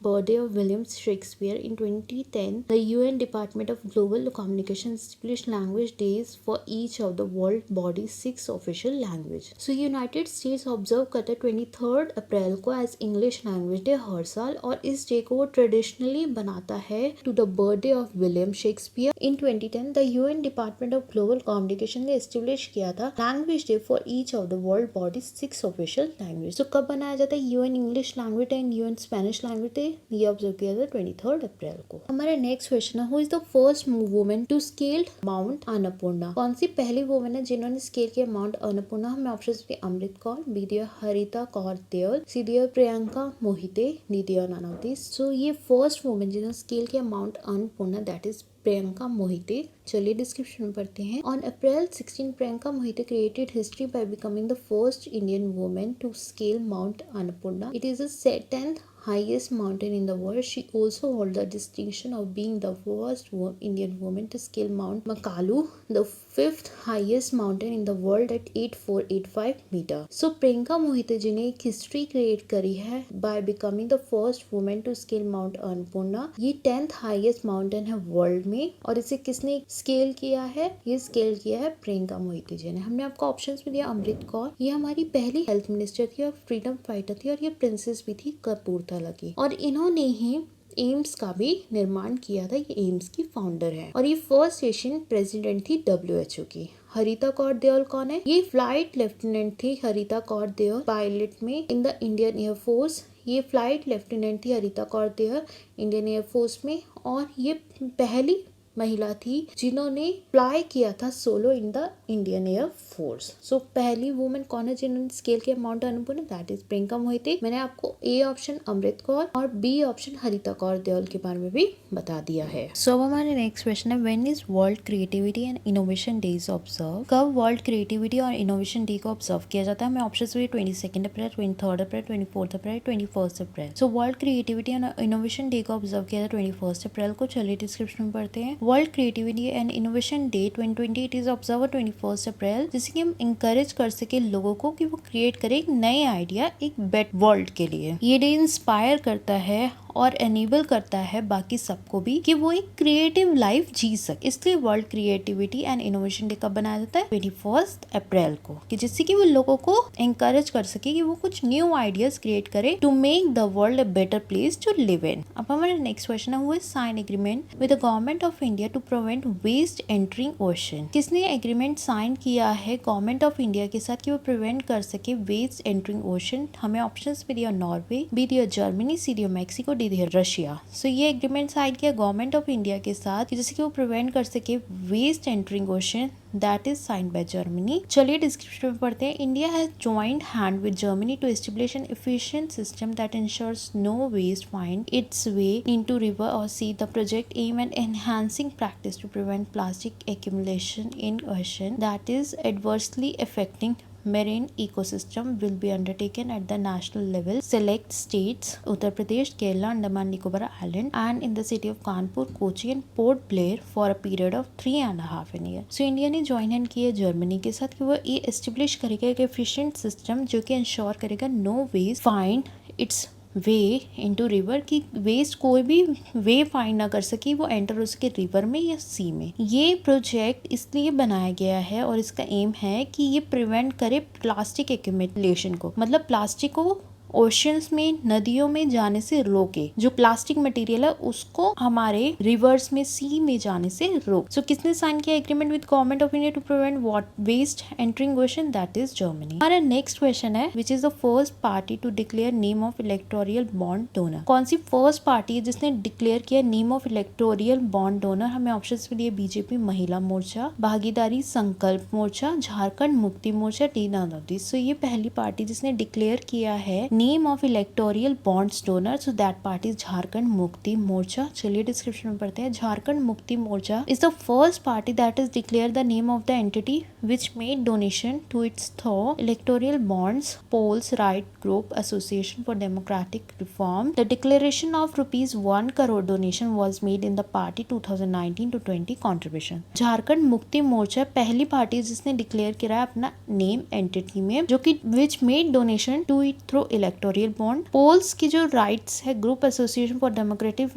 birthday of William Shakespeare. In 2010, the UN Department of Global Communication established language days for each of the world body's 6 official language. So United States observe करता है 23 April को as English language day हर साल, और इस day को वो traditionally बनाता है to the birthday of William Shakespeare. In 2010 the UN department of global communication ने एस्टेब्लिश किया था language day for each of the world bodies 6 official language. तो कब बनाया जाता है UN English language day and UN Spanish language day? ये observe किया था 23 अप्रैल को। हमारा नेक्स्ट क्वेश्चन है, who is the first women to scale mount Annapurna? कौन सी पहली वुमेन है जिन्होंने स्केल किया माउंट अन्नपूर्णा? हमें ऑप्शंस भी अमृत कौर, बी दिया हरिता कौर देओल, सी दिया प्रियंका मोहिते, डी दिया नन ऑफ दिस। सो ये फर्स्ट वुमेन जिन्होंने स्केल किया mount Annapurna that is Priyanka Mohite. चलिए डिस्क्रिप्शन में पढ़ते हैं। On April 16 Priyanka Mohite created history by becoming the first Indian women to scale mount Annapurna. It is the 10th highest mountain in the world. She also holds the distinction of being the first Indian woman to scale Mount Makalu, the fifth highest mountain in the world at 8485 meter. So Priyanka Mohite ji ने एक history create करी है by becoming the first woman to scale Mount Annapurna. ये 10th highest mountain है world में और इसे किसने स्केल किया है? ये स्केल किया है प्रियंका मोहिते जी ने। हमने आपको ऑप्शंस में दिया अमृत कौर, ये हमारी पहली हेल्थ मिनिस्टर थी और फ्रीडम फाइटर थी और ये प्रिंसेस भी थी कपूरथला की, और इन्होंने ही एम्स का भी निर्माण किया था। ये एम्स की फाउंडर है और ये फर्स्ट एशियन प्रेसिडेंट थी WHO की। हरिता कौर देओल कौन है? ये फ्लाइट लेफ्टिनेंट थी हरिता कौर देओल, पायलट में इन द इंडियन एयरफोर्स। ये फ्लाइट लेफ्टिनेंट थी हरिता कौर देओल इंडियन एयरफोर्स में, और ये पहली महिला थी जिन्होंने फ्लाई किया था solo in the Indian air force. So पहली वुमेन कौन है जिन्होंने स्केल किया mount Annapurna? That is Priyanka Mohite. मैंने आपको ए ऑप्शन अमृत कौर और बी ऑप्शन हरिता कौर देओल के बारे में भी बता दिया है। सो हमारे नेक्स्ट क्वेश्चन है, when is world creativity and innovation days observe? कब वर्ल्ड क्रिएटिविटी और इनोवेशन डे को ऑब्जर्व किया जाता है? हमें ऑप्शन हुए 22 अप्रैल, 23 अप्रैल, 24 अप्रैल, 21 अप्रैल। So world creativity and innovation day को ऑब्जर्व किया था 21 अप्रैल को। चलिए डिस्क्रिप्शन में पढ़ते हैं। World creativity and innovation day 2020 it is observe 21 अप्रैल, जिससे कि हम इंकरेज कर सके लोगों को कि वो क्रिएट करें एक नए आइडिया एक बेटर वर्ल्ड के लिए। ये डे इंस्पायर करता है और एनेबल करता है बाकी सबको भी कि वो एक क्रिएटिव लाइफ जी सके। इसलिए world creativity and innovation day कब बनाया जाता है? 21 अप्रैल को, कि जिससे कि वो लोगों को एनकरेज कर सके कि वो कुछ न्यू आइडियाज क्रिएट करे to make the world a better place to live in. अब हमारा नेक्स्ट क्वेश्चन है, who has sign agreement with the government of India to prevent waste entering ocean? किसने एग्रीमेंट साइन किया है government of India के साथ कि वो प्रिवेंट कर सके वेस्ट एंटरिंग ओशन? हमें ऑप्शंस में दिया नॉर्वे, बी दिया जर्मनी, सी दिया मैक्सिको, रशिया। सो ये एग्रीमेंट साइन किया गवर्नमेंट ऑफ इंडिया के साथ जैसे कि वो प्रिवेंट कर सके waste entering ocean, that is signed by Germany. चलिए डिस्क्रिप्शन में पढ़ते हैं। India has joint hand with Germany to establish an efficient system that ensures no waste find its way into river और सी। The project aim at enhancing practice to prevent plastic accumulation in ocean that is adversely affecting marine ecosystem will be undertaken at the national level. Select states Uttar Pradesh, Kerala, Andaman Nicobar Island and in the city of Kanpur, Kochi and Port Blair for a period of 3.5 years. So India ने join hand किया Germany के साथ कि वो ये establish करेगा एक efficient system जो कि इंश्योर करेगा no waste find its way into river, की वेस्ट कोई भी वे फाइंड ना कर सके वो एंटर हो सके रिवर में या सी में। ये प्रोजेक्ट इसलिए बनाया गया है और इसका एम है कि ये प्रिवेंट करे प्लास्टिक एक्यूमुलेशन को, मतलब प्लास्टिक को ओशंस में नदियों में जाने से रोके, जो प्लास्टिक मटेरियल है उसको हमारे रिवर्स में सी में जाने से रोक। सो किसने साइन किया agreement with government of India to prevent waste entering ocean? That is Germany. हमारा नेक्स्ट क्वेश्चन है, which is the first party to declare name of electoral bond donor? कौन सी फर्स्ट पार्टी है जिसने डिक्लेयर किया name of electoral bond donor? हमें option में दिए बीजेपी, महिला मोर्चा, भागीदारी संकल्प मोर्चा, झारखंड मुक्ति मोर्चा, टी नंदी। सो ये पहली पार्टी जिसने डिक्लेयर किया है name of electoral bonds donor, so that party is Jharkhand Mukti Morcha. चलिए डिस्क्रिप्शन में पढ़ते हैं। Jharkhand Mukti Morcha is the first party that is declare the name of the entity which made donation to its through electoral bonds, polls, right group, association for democratic reform. The declaration of ₹1 crore donation was made in the party 2019 to 20 contribution. Jharkhand Mukti मोर्चा पहली party जिसने declare किया है अपना name entity में, जो कि which made donation to it through electoral bond. polls की जो rights है group association for democratic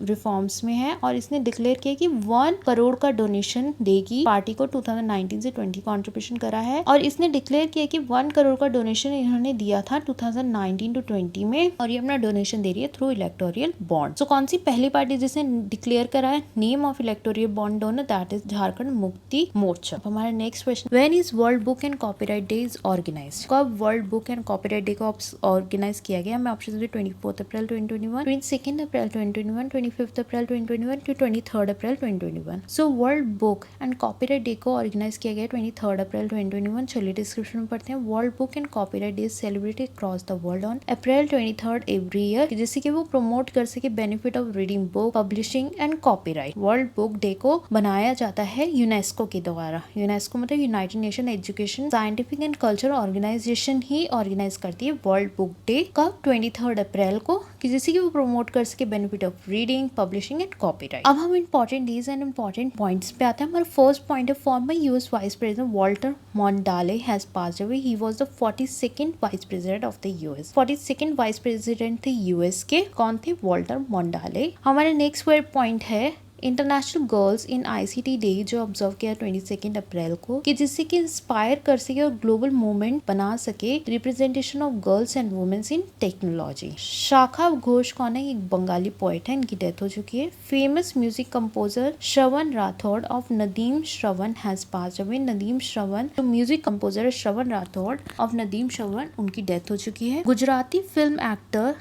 reforms में है और इसने डिक्लेयर किया कि 1 करोड़ का डोनेशन देगी पार्टी को 2019 से 20 कंट्रीब्यूशन करा है, और इसने डिक्लेयर किया कि 1 करोड़ का डोनेशन इन्होंने दिया था 2019 to 20 में और ये अपना डोनेशन दे रही है थ्रू इलेक्टोरियल बॉन्ड। सो कौन सी पहली पार्टी जिसने डिक्लेयर करा है name of electoral bond donor? That is Jharkhand Mukti Morcha. अब हमारा next question, when is world book and copyright day is organized? कब world book and copyright day को ऑर्गेनाइज किया गया? हमें option 24 April 2021, 22 April 2021, 25 April 2021 to 23 April 2021। So world book and copyright day को organize किया गया 23 अप्रैल 2021। चलिए description में पढ़ते हैं। World book and copyright day celebrated across the world on April 23 every year, जिससे कि वो प्रमोट कर सके benefit of reading book, publishing and copyright. World book day को बनाया जाता है यूनेस्को के द्वारा। यूनेस्को मतलब United Nation education, scientific and cultural organisation ही ऑर्गेनाइज करती है वर्ल्ड वर्ल्ड बुक डे कब 23 अप्रैल को, कि जिससे कि वो प्रमोट कर सके benefit of reading, publishing and copyright. अब हम important days and important points पे आते हैं। हमारा फर्स्ट पॉइंट है former US vice president Walter Mondale has passed away. He was the 42nd vice president of the US. 42nd vice president थे US के, कौन थे? Walter Mondale. हमारा नेक्स्ट पॉइंट है international girls in ICT day, जो observe किया 22 अप्रैल को, कि जिससे कि इंस्पायर कर सके और ग्लोबल मूवमेंट बना सके representation of girls and womens in technology. Shakha Ghosh कौन है? एक बंगाली पोएट है, इनकी डेथ हो चुकी है। Famous music composer Shravan Rathod of Nadeem Shravan has passed away. Nadeem Shravan जो म्यूजिक कंपोजर है श्रवण राठौड़ ऑफ नदीम श्रवण, उनकी डेथ हो चुकी है। Gujarati film actor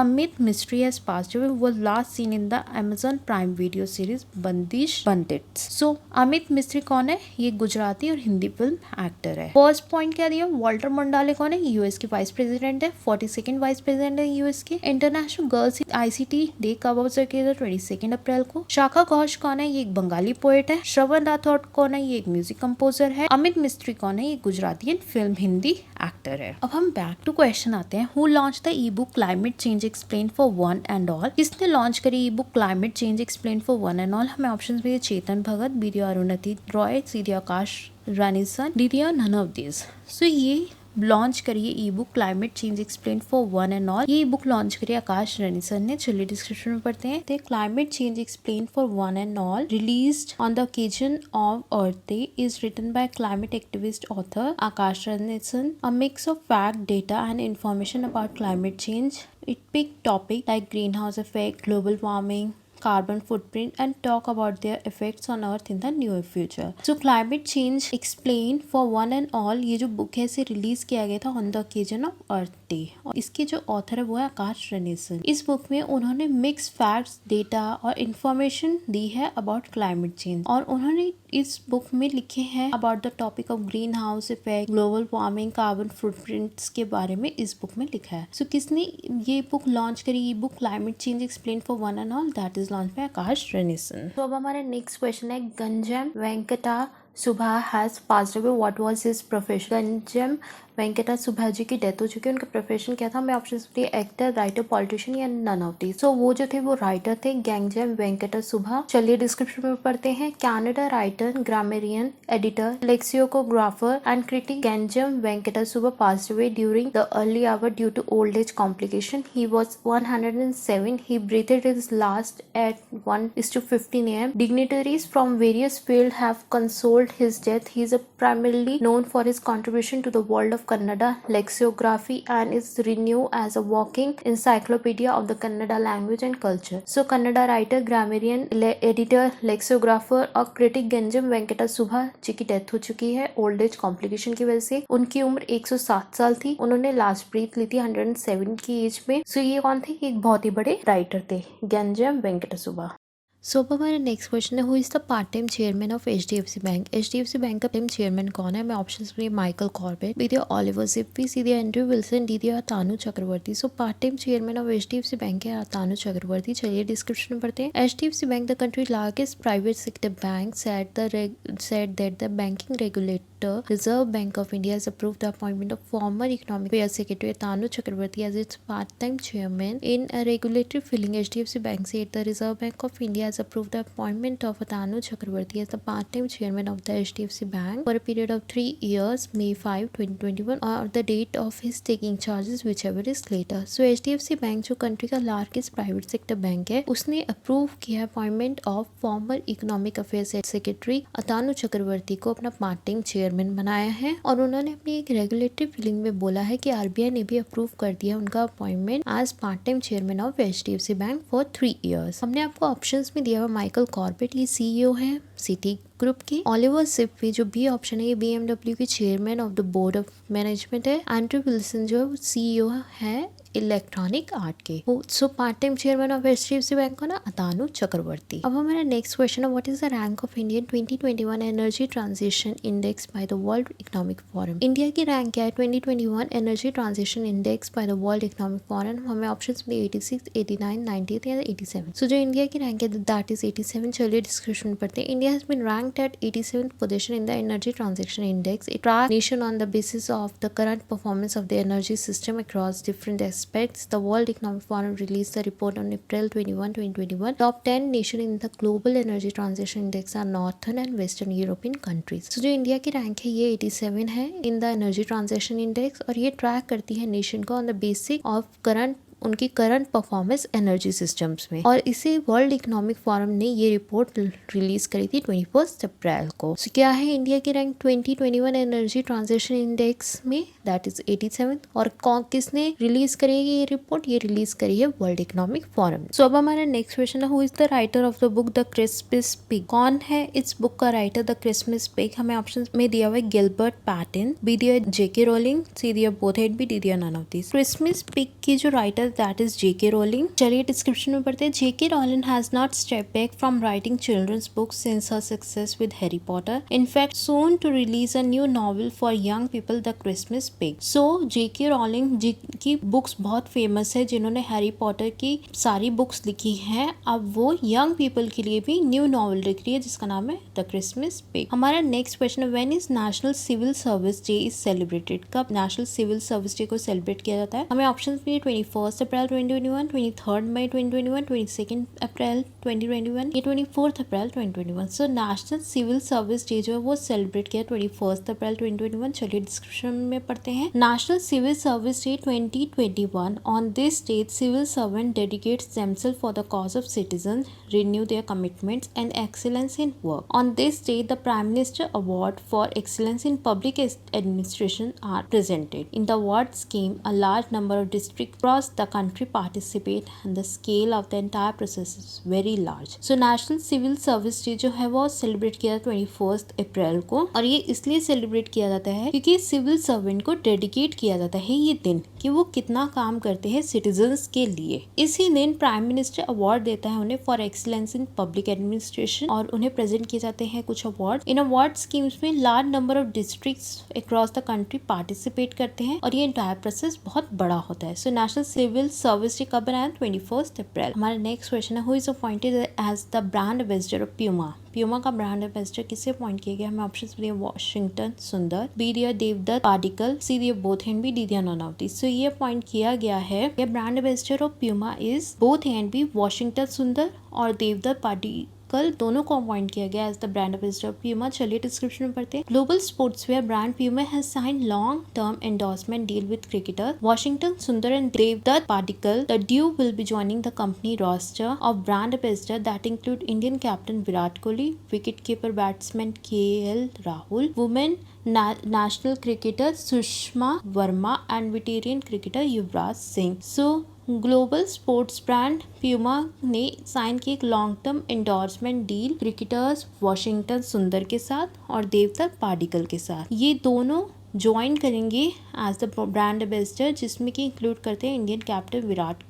Amit Mistry has passed away, who was last seen in the Amazon Prime Video series बंदिश बंदिट्स। सो अमित मिस्त्री कौन है? ये गुजराती और हिंदी फिल्म एक्टर है। फर्स्ट पॉइंट क्या दिया? वॉल्टर मोंडाले कौन है? यूएस के वाइस प्रेसिडेंट है, 42nd वाइस प्रेसिडेंट है यूएस के। इंटरनेशनल गर्ल्स आईसीटी डे कब ऑब्जर्व किया था? 22 अप्रैल को। शाखा घोष कौन है? ये एक बंगाली पोएट है। श्रवण राठौड़ कौन है? ये एक म्यूजिक कंपोजर है। अमित मिस्त्री कौन है? ये Gujarati and film Hindi actor है। अब हम बैक टू क्वेश्चन आते हैं। Who launch the e book climate change explain for one and all? किसने लॉन्च करी e book climate change explain for one and all? हमें ऑप्शंस में Chetan Bhagat, B Arundhati Roy, C Akash Ranison, D none of this. So ये launch करिए e book climate change explain for one and all. ये ई book launch करिए आकाश रनीसन ने। चलिए डिस्क्रिप्शन में पढ़ते हैं। The climate change explain for one and all released on the occasion of earth day is written by climate activist author Akash Ranison. A mix of fact, data and information about climate change. It pick topics like greenhouse effect, global warming, carbon footprint and talk about their effects on earth in the near future. So climate change explained for one and all, ये जो book है इसे release किया गया था on the occasion of earth day और इसके जो ऑथर है वो है आकाश रनीसन। इस बुक में उन्होंने मिक्स फैक्ट्स, डेटा और इंफॉर्मेशन दी है अबाउट क्लाइमेट चेंज और उन्होंने इस बुक में लिखे हैं about the topic of green house effect, global warming, carbon footprints के बारे में इस बुक में लिखा है। सो किसने ये बुक लॉन्च करी? ये book climate change explain for one and all, that is launch by Akash Ranison. तो अब हमारा नेक्स्ट क्वेश्चन है Ganjam Venkata Subha has passed away, what was his profession? Ganjam Venkata Subha ji की डेथ हो चुकी है। उनका प्रोफेशन क्या था? मैं ऑप्शन दिए एक्टर, राइटर, पॉलिटिशियन या नन ऑफ दिस। सो वो जो थे वो राइटर थे, गंजम वेंकटा सुभा। चलिए डिस्क्रिप्शन में पढ़ते हैं। Kannada writer, grammarian, editor, lexicographer and critic Ganjam Venkata Subha passed away during the early hour due to old age complication. He was 107. He breathed his last at 1:15 a.m. Dignitaries from various fields have consoled his death. He is primarily known for his contribution to the world of Kannada lexicography and is renowned as a walking encyclopedia of the Kannada language and culture. So Kannada writer, grammarian, editor, lexicographer और critic Ganjam Venkata Subha ji की death हो चुकी है old age complication की वजह से। उनकी उम्र 107 साल थी। उन्होंने लास्ट ब्रीथ ली थी 107 की एज में। सो ये कौन थे? एक बहुत ही बड़े राइटर थे, गंजम वेंकटा सुभा। सो अब हमारा नेक्स्ट क्वेश्चन है who is the part time chairman of HDFC bank? HDFC bank का टाइम चेयरमैन कौन है? मैं ऑप्शंस में माइकल कॉर्बेट, बी दिया ऑलिवर जिप्पी, सी दिया एंड्रयू विल्सन, डी दिया Tanu Chakraborty. So part time chairman of HDFC bank है तानु चक्रवर्ती। चलिए डिस्क्रिप्शन में पढ़ते हैं। HDFC bank the country largest private sector bank said that the banking regulator Reserve Bank of India has approved the appointment of former Economic Affairs Secretary Tanu Chakraborty as its part-time chairman. In a regulatory filing, HDFC Bank said the Reserve Bank of India has approved the appointment of Tanu Chakraborty as the part-time chairman of the HDFC Bank for a period of 3 years, May 5, 2021, or the date of his taking charges, whichever is later. So HDFC Bank जो country का largest private sector bank है, उसने approve किया appointment of former economic affairs secretary Tanu Chakraborty को अपना part time chairman बनाया है और उन्होंने अपनी एक रेगुलेटरी फीलिंग में बोला है कि आरबीआई ने भी अप्रूव कर दिया उनका appointment as part time chairman of HDFC bank for 3 years. हमने आपको ऑप्शंस में दिया हुआ माइकल कॉर्बेट, ये सीईओ है सिटी ग्रुप की। ऑलिवर जिप्पी जो बी ऑप्शन है ये बीएमडब्ल्यू के chairman of the board of management है। एंड्रयू विल्सन जो सीईओ है इलेक्ट्रॉनिक आर्ट के। So part time chairman of HDFC bank को ना तानु चक्रवर्ती। अब हमारा नेक्स्ट क्वेश्चन है what is the rank of Indian 2021 energy transition index by the world economic forum? India की रैंक क्या है 2021 energy transition index by the world economic forum? हमें options में 86, 89, 90 या 87। सो जो इंडिया की रैंक है दैट इज 87। चलिए डिस्क्रिप्शन में पढ़ते हैं। India India has been ranked at 87th position in the Energy Transaction Index. It tracks nation on the basis of the current performance of the energy system across different aspects. The World Economic Forum released the report on April 21, 2021. Top 10 nation in the Global Energy Transaction Index are Northern and Western European countries. So जो India की rank है ये 87 है in the energy transaction index और ये track करती है nation को on the basic of current उनकी करंट परफॉर्मेंस एनर्जी सिस्टम्स में। और इसे वर्ल्ड इकोनॉमिक फोरम ने ये रिपोर्ट रिलीज करी थी 21 अप्रैल को। So, क्या है इंडिया की रैंक 2021 एनर्जी ट्रांजैक्शन इंडेक्स में, दैट इज 87 और किसने रिलीज करी है ये रिपोर्ट, ये रिलीज करी है वर्ल्ड इकोनॉमिक फोरम। सो अब हमारा नेक्स्ट क्वेश्चन है, who is the writer of the book the Christmas pig. कौन है इस बुक का राइटर द क्रिसमस पिग। हमें ऑप्शन में दिया हुआ है गिलबर्ट पैटन, बी दिया जेके रोलिंग, सी दिया बोथ एंड बी डी दिया none of this. Christmas pig की जो writer that is J K Rowling. चलिए डिस्क्रिप्शन में पढ़ते हैं। J K Rowling has not step back from writing children's books since her success with Harry Potter. In fact, soon to release a new novel for young people, The Christmas Pig. So, J.K. Rowling की books बहुत famous है, जिन्होंने Harry Potter की सारी books लिखी हैं। अब वो यंग पीपल के लिए भी न्यू नॉवल लिख रही है जिसका नाम है द क्रिसमस पिग। हमारा नेक्स्ट क्वेश्चन है, when is national civil service day is celebrated. कब नेशनल सिविल सर्विस डे को सेलिब्रेट किया जाता है। हमें ऑप्शन में 21 अप्रैल 2021, 23 मई 2021, 22 अप्रैल 2021 या 24 April 2021। So national civil service day जो है वो सेलिब्रेट किया 21 अप्रैल 2021। चलिए डिस्क्रिप्शन में पढ़ते हैं। National civil service day 2021। On this day civil servant dedicates themself for the cause of citizen, renew their commitments and excellence in work. On this day the prime minister award for excellence in public administration are presented. In the award scheme a large number of districts across the country participate and the scale of the entire process is very large. So national civil service day जो है वो celebrate किया 21 अप्रैल को और ये इसलिए celebrate किया जाता है क्योंकि सिविल सर्वेंट को डेडिकेट किया जाता है ये दिन कि वो कितना काम करते हैं सिटीजन्स के लिए। इसी दिन प्राइम मिनिस्टर अवार्ड देता है उन्हें for excellence in public administration और उन्हें प्रेजेंट किए जाते हैं कुछ अवार्ड। इन अवार्ड स्कीम्स में large number of districts across the country participate करते हैं और ये एंटायर प्रोसेस बहुत बड़ा होता है। So national civil service day कब बनाया 21 अप्रैल। हमारा नेक्स्ट क्वेश्चन है, who is appointed as the brand ambassador of Puma. Puma का ब्रांड एम्बेसडर किसे अपॉइंट किया गया। हमें ऑप्शंस दिए वॉशिंगटन सुंदर, बी दिया देवदत्त पाडिक्कल, सी दिया बोथ एंड बी, डी दिया नन ऑफ दिस। सो ये अपॉइंट किया गया है। ये brand ambassador of Puma is both and B Washington Sundar और देवदत्त पाडिक्कल दोनों को अपॉइंट किया गया as the brand ambassador of Puma. चलिए डिस्क्रिप्शन में पढ़ते हैं। Global sportswear brand Puma has signed long term endorsement deal with cricketer Washington Sundar and Devdutt Padikkal. The duo will be joining the company roster of brand ambassador that include Indian captain Virat Kohli, wicket keeper batsman KL Rahul, women national cricketer Sushma Verma and veteran cricketer Yuvraj Singh. So global sports brand Puma ने sign की एक long term endorsement deal cricketers Washington Sundar के साथ और देवदत्त पाडिक्कल के साथ। ये दोनों ज्वाइन करेंगे एज द ब्रांड एम्बेसडर जिसमें कि इंक्लूड करते हैं Indian captain Virat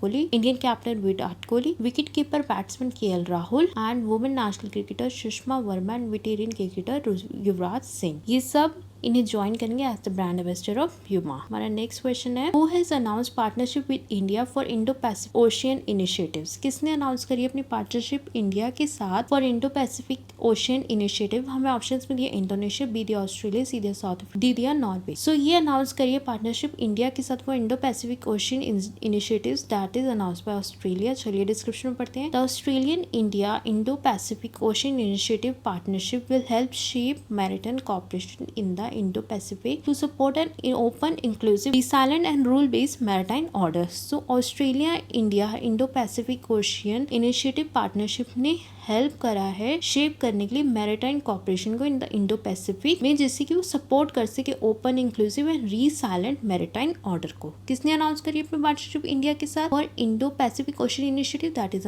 Kohli, wicket keeper batsman KL Rahul and women national cricketer Sushma Verma and veteran cricketer Yuvraj Singh. ये सब इन्हें ज्वाइन करेंगे as the brand ambassador of Puma. हमारा नेक्स्ट क्वेश्चन है, who has announced partnership with India for Indo Pacific ocean initiatives. किसने announce करी अपनी partnership India के साथ for Indo Pacific ocean initiative. हमें ऑप्शंस में दिया इंडोनेशिया, बी दिया ऑस्ट्रेलिया, सी दिया साउथ अफ्रीका, डी दिया नॉर्वे। सो ये अनाउंस करिए पार्टनरशिप इंडिया के साथ for Indo Pacific ocean initiatives that is announce by Australia. चलिए डिस्क्रिप्शन में पढ़ते हैं। The Australian India Indo Pacific ocean initiative partnership will help shape maritime cooperation in the Indo-Pacific to support an open, inclusive, resilient and rule-based maritime order. So, Australia India Indo-Pacific Ocean Initiative Partnership ने help करा है shape करने के लिए maritime corporation को in the Indo Pacific में, जिससे कि वो सपोर्ट कर सके open, inclusive and resilient maritime order को। किसने अनाउंस करी अपनी पार्टनरशिप इंडिया के साथ और Indo Pacific ocean initiative that is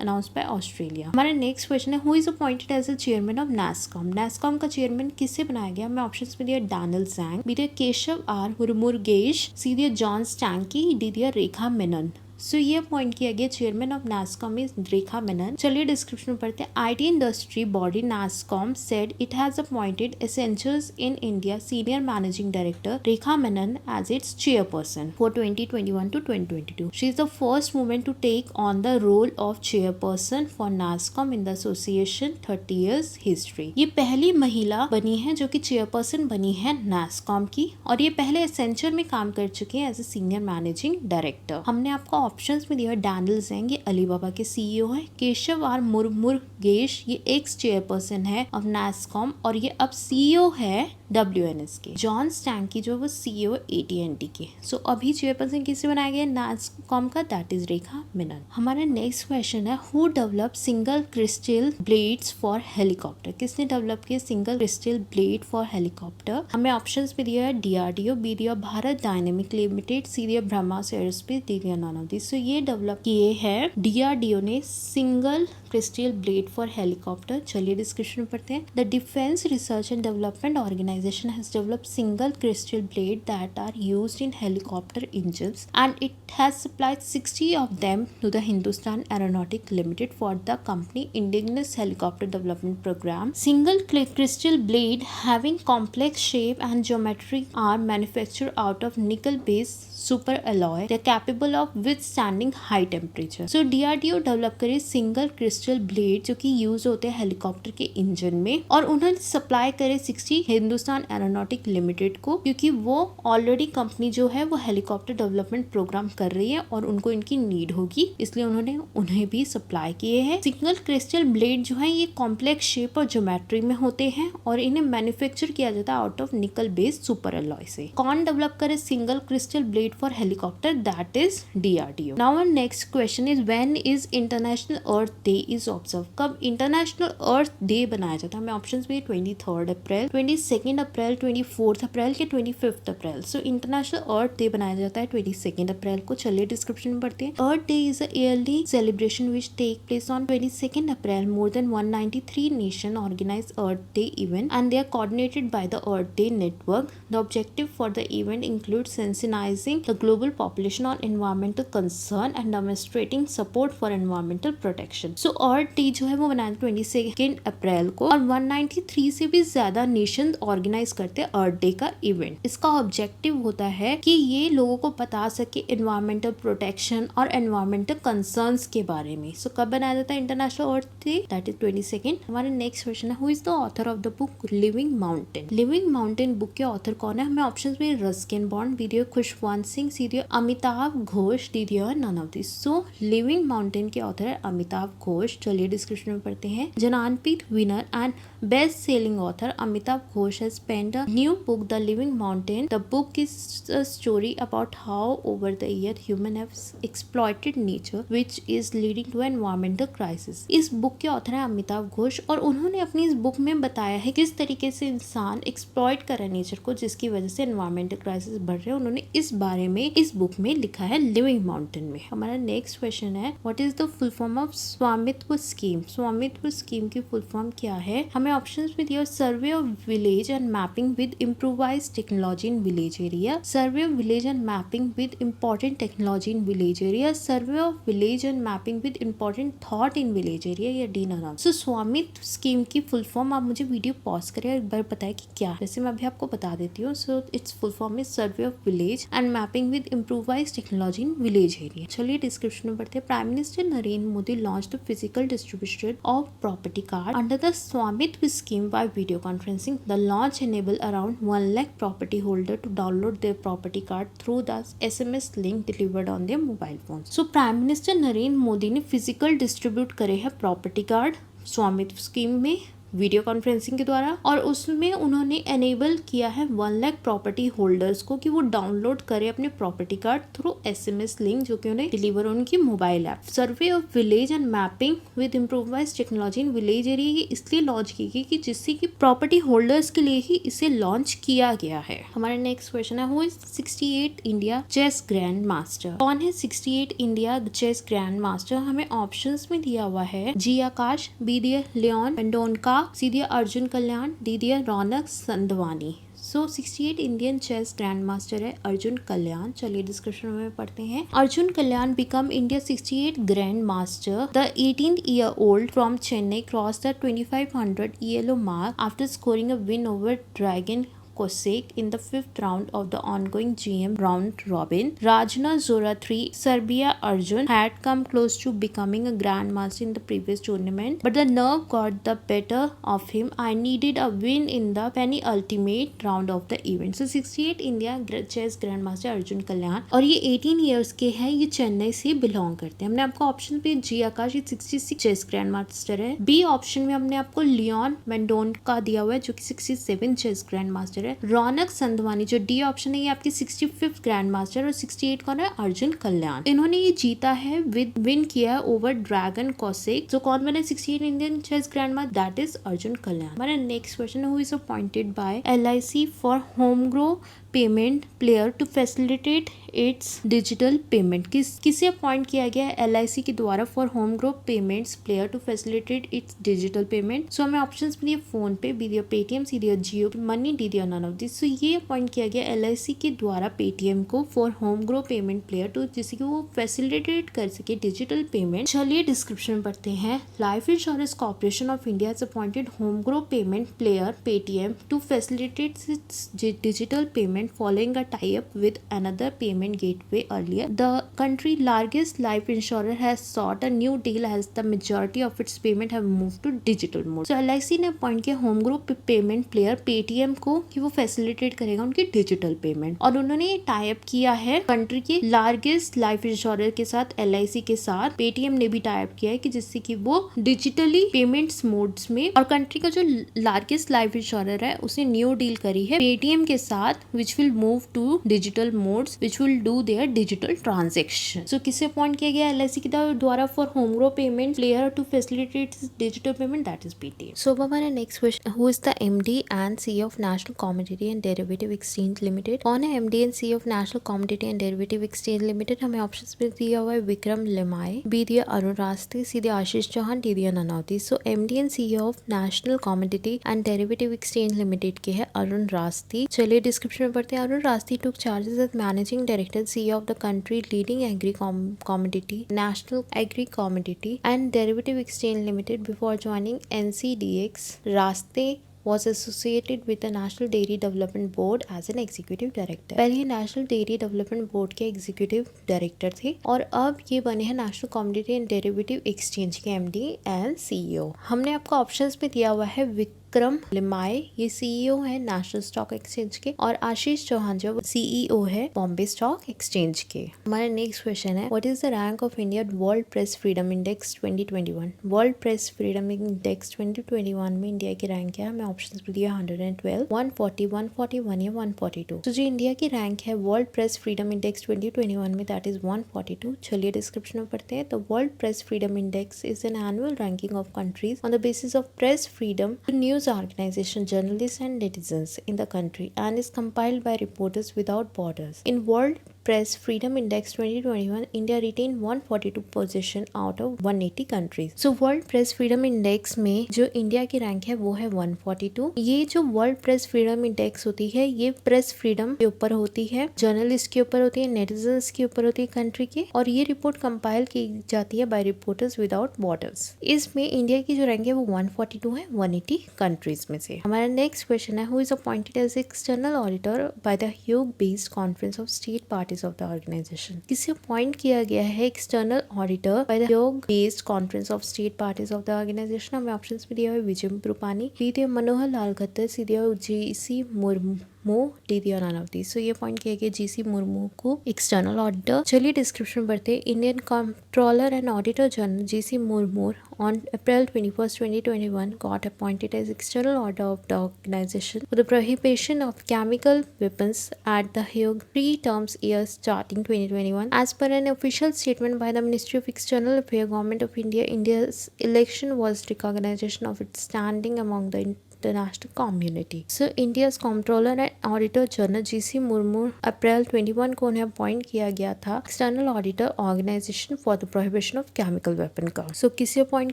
announced by Australia. हमारा नेक्स्ट क्वेश्चन है, who is appointed as a chairman of NASSCOM। NASSCOM का चेयरमैन किससे बनाया गया। हमें ऑप्शंस में दिया डैनियल जैंग, बी दिया केशव आर मुरुगेश, सी दिया जॉन स्टैंकी, डी दिया रेखा मेनन। सो ये अपॉइंट किया गया chairman of NASSCOM is Rekha Menon. चलिए डिस्क्रिप्शन में पढ़ते हैं। IT industry body NASSCOM said it has appointed Accenture's in India senior managing director Rekha Menon as its chairperson for 2021 to 2022. She is the first woman to take on the role of chairperson for NASSCOM in the association 30 years history. ये पहली महिला बनी है जो कि chairperson बनी है नासकॉम की, और ये पहले एसेंचर में काम कर चुके हैं as a senior managing director. हमने आपको ऑप्शंस में दिया डैनियल ज़ेंग, ये अलीबाबा के सीईओ है। केशव आर मुरमुरगेश, ये एक्स चेयरपर्सन है ऑफ नासकॉम और ये अब सीईओ है WNS के। जॉन स्टैंकी जो वो सीईओ AT&T के। सो अभी चेयरपर्सन किसे बनाया गया नासकॉम का, दैट इज रेखा मेनन। हमारा नेक्स्ट क्वेश्चन है who develop single crystal blades for helicopter. किसने डेवलप किया single crystal blade for helicopter? हमें ऑप्शंस में दिया है DRDO, B दिया भारत डायनेमिक लिमिटेड, C दिया ब्रह्मास एरोस्पेस, D दिया नॉन ऑफ दिस। सो ये डेवलप किए हैं DRDO ने single crystal blade for helicopter. चलिए डिस्क्रिप्शन में पढ़ते हैं। The defence research and development organisation has developed single crystal blade that are used in helicopter engines and it has supplied 60 of them to the Hindustan aeronautic limited for the company indigenous helicopter development programme. Single crystal blade having complex shape and geometry are manufactured out of nickel based super alloy. They are capable of withstanding high temperature. So DRDO develop करे single crystal blade जो कि use होते हैं helicopter के engine में, और उन्होंने supply करे 60 हिंदुस्तान एरोनॉटिक लिमिटेड को, क्योंकि वो ऑलरेडी कंपनी जो है वो हेलीकॉप्टर डेवलपमेंट प्रोग्राम कर रही है और उनको इनकी नीड होगी, इसलिए उन्होंने उन्हें भी सप्लाई किए हैं। सिंगल क्रिस्टल ब्लेड जो है ये कॉम्प्लेक्स शेप और ज्योमेट्री में होते हैं और इन्हें मैन्युफैक्चर किया जाता है out of nickel based super alloy से। कौन डेवलप करे single crystal blade for helicopter? That is DRDO। Now our next question is when is international earth day is observe. कब इंटरनेशनल अर्थ डे बनाया जाता है? हमें ऑप्शंस में 23 अप्रैल, 22 अप्रैल, 24 अप्रैल के 25 अप्रैल। सो इंटरनेशनल अर्थ डे बनाया जाता है 22 अप्रैल को। चलिए डिस्क्रिप्शन में पढ़ते हैं। Earth day is a yearly celebration which take place on 22 April. More than 193 nation organize Earth Day event and they are coordinated by the Earth Day Network. The objective for the event includes sensitizing the global population on environmental concern and demonstrating support for environmental protection. So Earth Day जो है वो मनाया 22 अप्रैल को, और 193 से भी ज्यादा nation organize करते हैं अर्थ डे का इवेंट। इसका ऑब्जेक्टिव होता है कि ये लोगों को बता सके एनवायरमेंटल प्रोटेक्शन और एनवायरमेंटल कंसर्न्स के बारे में। सो कब बनाया जाता है international earth day? That is 22। हमारा नेक्स्ट क्वेश्चन है who is the author of the book living mountain. Living mountain book के ऑथर कौन है? हमें ऑप्शंस में रस्किन बॉन्ड, वीडियो खुशवंत सिंह, सीरियो अमिताभ घोष, वीडियो none of this. So living mountain के ऑथर है अमिताभ घोष। चलिए डिस्क्रिप्शन में पढ़ते हैं। Jnanpith winner and best selling author Amitabh Ghosh has penned a new book, The Living Mountain. The book is a story about how over the year human have exploited nature, which is leading to environmental crisis. इस book के author है अमिताभ घोष और उन्होंने अपनी इस book में बताया है किस तरीके से इंसान एक्सप्लॉइट कर रहा है नेचर को, जिसकी वजह से एनवायरमेंटल क्राइसिस बढ़ रहे हैं। उन्होंने इस बारे में इस बुक में लिखा है लिविंग माउंटेन में। हमारा नेक्स्ट क्वेश्चन है what is the full form of स्वामित्व स्कीम। स्वामित्व स्कीम की फुल फॉर्म क्या है? हमें ऑप्शंस में दिया survey of village and mapping with improvised technology in village area, survey of village and mapping with important technology in village area, survey of village and mapping with important thought in village area, या D non. सो स्वामित्व scheme की full form आप मुझे video pause करें और एक बार बताएं कि क्या है। वैसे मैं अभी आपको बता देती हूँ। So it's full form is survey of village and mapping with improvised technology in village area. चलिए डिस्क्रिप्शन में बढ़ते हैं। Prime minister Narendra Modi launch the physical distribution of property card under the स्वामित्व scheme by video conferencing. The launch enable around 1 lakh property holder to download their property card through the SMS link delivered on their mobile phones. So prime minister Narendra Modi ने physical distribute करे हैं property card स्वामित्व scheme में video conferencing के द्वारा, और उसमें उन्होंने एनेबल किया है 1 लाख प्रॉपर्टी होल्डर्स को कि वो डाउनलोड करें अपने property card through SMS link जो कि उन्हें डिलीवर उनकी mobile app. Survey of village and mapping with improvised technology in village area ये इसलिए लॉन्च की गई कि जिससे कि प्रॉपर्टी होल्डर्स के लिए ही इसे लॉन्च किया गया है। हमारा नेक्स्ट क्वेश्चन है who is 68 India chess grand master. कौन है 68 इंडिया चेस ग्रैंड मास्टर? हमें ऑप्शंस में दिया हुआ है जी आकाश, बी दिया लियोन पेंडोनका, सी दिया अर्जुन कल्याण, डी दिया Raunak Sadhwani. So 68 Indian chess grand master है अर्जुन कल्याण। चलिए डिस्क्रिप्शन में पढ़ते हैं। Arjun Kalyan become India 68 grand master. The 18-year-old from Chennai cross the 2500 ELO mark after scoring a win over Dragan Kosek in the 5th round of the ongoing GM round robin. Rajna Zorathree, Serbia Arjun had come close to becoming a grandmaster in the previous tournament, but the nerve got the better of him. I needed a win in the penultimate round of the event. So 68 India chess grandmaster Arjun कल्याण और ये 18 years के हैं। ये चेन्नई से belong करते हैं। हमने आपको ऑप्शन पे जी आकाश 66 चेस ग्रैंड मास्टर है। बी ऑप्शन में हमने आपको लियोन मेंडोन का दिया हुआ है जो कि 67 चेस ग्रैंड मास्टर है। रौनक संधवानी जो डी ऑप्शन है ये आपकी 65th ग्रैंड मास्टर और 68 कौन है अर्जुन कल्याण। इन्होंने ये जीता है विन किया है ओवर ड्रैगन कॉसेक। जो कौन बने 68 Indian chess grand master that is Arjun Kalyan. हमारा नेक्स्ट क्वेश्चन है who is appointed by LIC for home grow payment player to facilitate its digital payment. किसे अपॉइंट किया गया है LIC के द्वारा for home grow payments player to facilitate its digital payment. So हमें options भी दिए फोन पे, बी दिया पेटीएम, सी दिया जियो मनी, डी दिया नन ऑफ दिस। सो ये अपॉइंट किया गया LIC के द्वारा पेटीएम को for home grow payment player to जिससे कि वो फैसिलिटेट कर सके डिजिटल पेमेंट। चलिए डिस्क्रिप्शन में पढ़ते हैं। Life insurance corporation of India has appointed home grow payment player Paytm to facilitate its digital payment following a tie-up with another payment gateway earlier. The country's largest life insurer has sought a new deal as the majority of its payment have moved to digital mode. So LIC ने appoint किया home grow payment player Paytm को कि वो facilitate करेगा उनकी digital payment और उन्होंने ये टाई अप किया है कंट्री के लार्जेस्ट लाइफ इंश्योरर के साथ LIC के साथ। पेटीएम ने भी टाई अप किया है कि जिससे कि वो डिजिटली पेमेंट्स मोड्स में और कंट्री का जो लार्जेस्ट लाइफ इंश्योरर है उसने न्यू डील करी है पेटीएम के साथ which will move to digital modes which will do their digital transaction. So किसे अपॉइंट किया गया LIC के द्वारा for home grow payment player to facilitate digital payment that is Paytm. So हमारा next question who is the MD and CEO of national commodity and derivative exchange limited. कौन है MD and CEO of national commodity and derivative exchange limited. हमें options में दिया हुआ है Vikram Limaye, B दिया अरुण रास्ते, सी दिया आशीष चौहान, डी दिया ननावती। सो MD and CEO of national commodity and derivative exchange limited के है अरुण रास्ते। चलिए डिस्क्रिप्शन में पढ़ते हैं। Arun Rasti took charges as Managing Director CEO of the country leading agri-commodity, National Agri-Commodity and Derivative Exchange Limited before joining NCDX. Rasti was associated with the National Dairy Development Board as an Executive Director. पहले national dairy development board के executive director थे और अब ये बने हैं national commodity and derivative exchange के MD and CEO। हमने आपको ऑप्शंस में दिया हुआ है विक्रम लिमाय ये CEO है नेशनल स्टॉक एक्सचेंज के और आशीष चौहान जो CEO है बॉम्बे स्टॉक एक्सचेंज के। हमारा नेक्स्ट क्वेश्चन है what is the rank of India world press freedom index 2021। World press freedom index 2021 में इंडिया की रैंक क्या है। हमें ऑप्शंस में दिया 112, 140, 141 या 142। तो जो इंडिया की रैंक है वर्ल्ड प्रेस फ्रीडम इंडेक्स 2021 में दैट इज 142। चलिए डिस्क्रिप्शन में पढ़ते हैं। तो world press freedom index is an annual ranking of countries on the basis of press freedom news organization, journalists and netizens in the country and is compiled by Reporters Without Borders. In World Press Freedom Index 2021, India retained 142 position out of 180 countries. So World Press Freedom Index में जो India की rank है वो है 142। ये जो World Press Freedom Index होती है ये प्रेस फ्रीडम के ऊपर होती है, जर्नलिस्ट के ऊपर होती है, नेटिजन्स के ऊपर होती है कंट्री के और ये रिपोर्ट कंपाइल की जाती है बाय रिपोर्टर्स विदाउट बॉर्डर्स। इसमें इंडिया की जो रैंक है वो 142 है 180 कंट्रीज में से। हमारा नेक्स्ट क्वेश्चन है who is appointed as external auditor by the Hague based conference of state parties of the organisation. किसे अपॉइंट किया गया है external auditor by the Hague based conference of state parties of the organisation. हमें options में दिया हुआ है Vijay Rupani, B दिया मनोहर लाल खट्टर, सी दिया GC मुर्मू, डी दिया नानावती। सो ये पॉइंट किया गया GC मुर्मू को एक्सटर्नल ऑडिटर। चलिए डिस्क्रिप्शन में बढ़ते हैं। Indian controller and auditor general GC Murmu on April 21st, 2021 got appointed as external auditor of the organization for the prohibition of chemical weapons at the Hague 3 terms years starting 2021. As per an official statement by the Ministry of External Affairs, Government of India, India's election was recognition of its standing among the international community. So India's controller and auditor general GC Murmu April 21 को उन्हें appoint किया गया था external auditor organisation for the prohibition of chemical weapon का। सो किसे appoint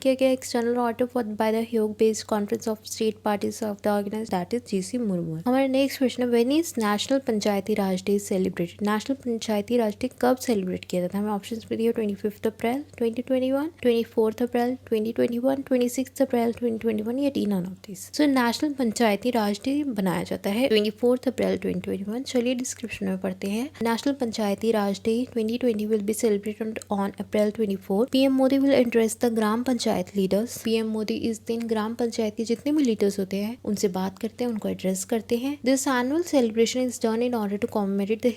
किया गया external auditor for by the Hague based conference of state parties of the organise that is GC Murmu. हमारा नेक्स्ट क्वेश्चन है when is national Panchayati Raj day celebrated. National Panchayati Raj day कब celebrate किया जाता है? हमें ऑप्शंस में दिए 25 अप्रैल 2021, 24 अप्रैल 2021, 26 अप्रैल 2021 या none of these। So national Panchayati Raj day बनाया जाता है 24 अप्रैल 2021। चलिए डिस्क्रिप्शन में पढ़ते हैं। National Panchayati Raj day 2020 will be celebrated on April 24। PM Modi will address the gram panchayat leaders. PM Modi इस दिन ग्राम पंचायत के जितने भी लीडर्स होते हैं उनसे बात करते हैं, उनको एड्रेस करते हैं। This annual celebration is done in order to commemorate the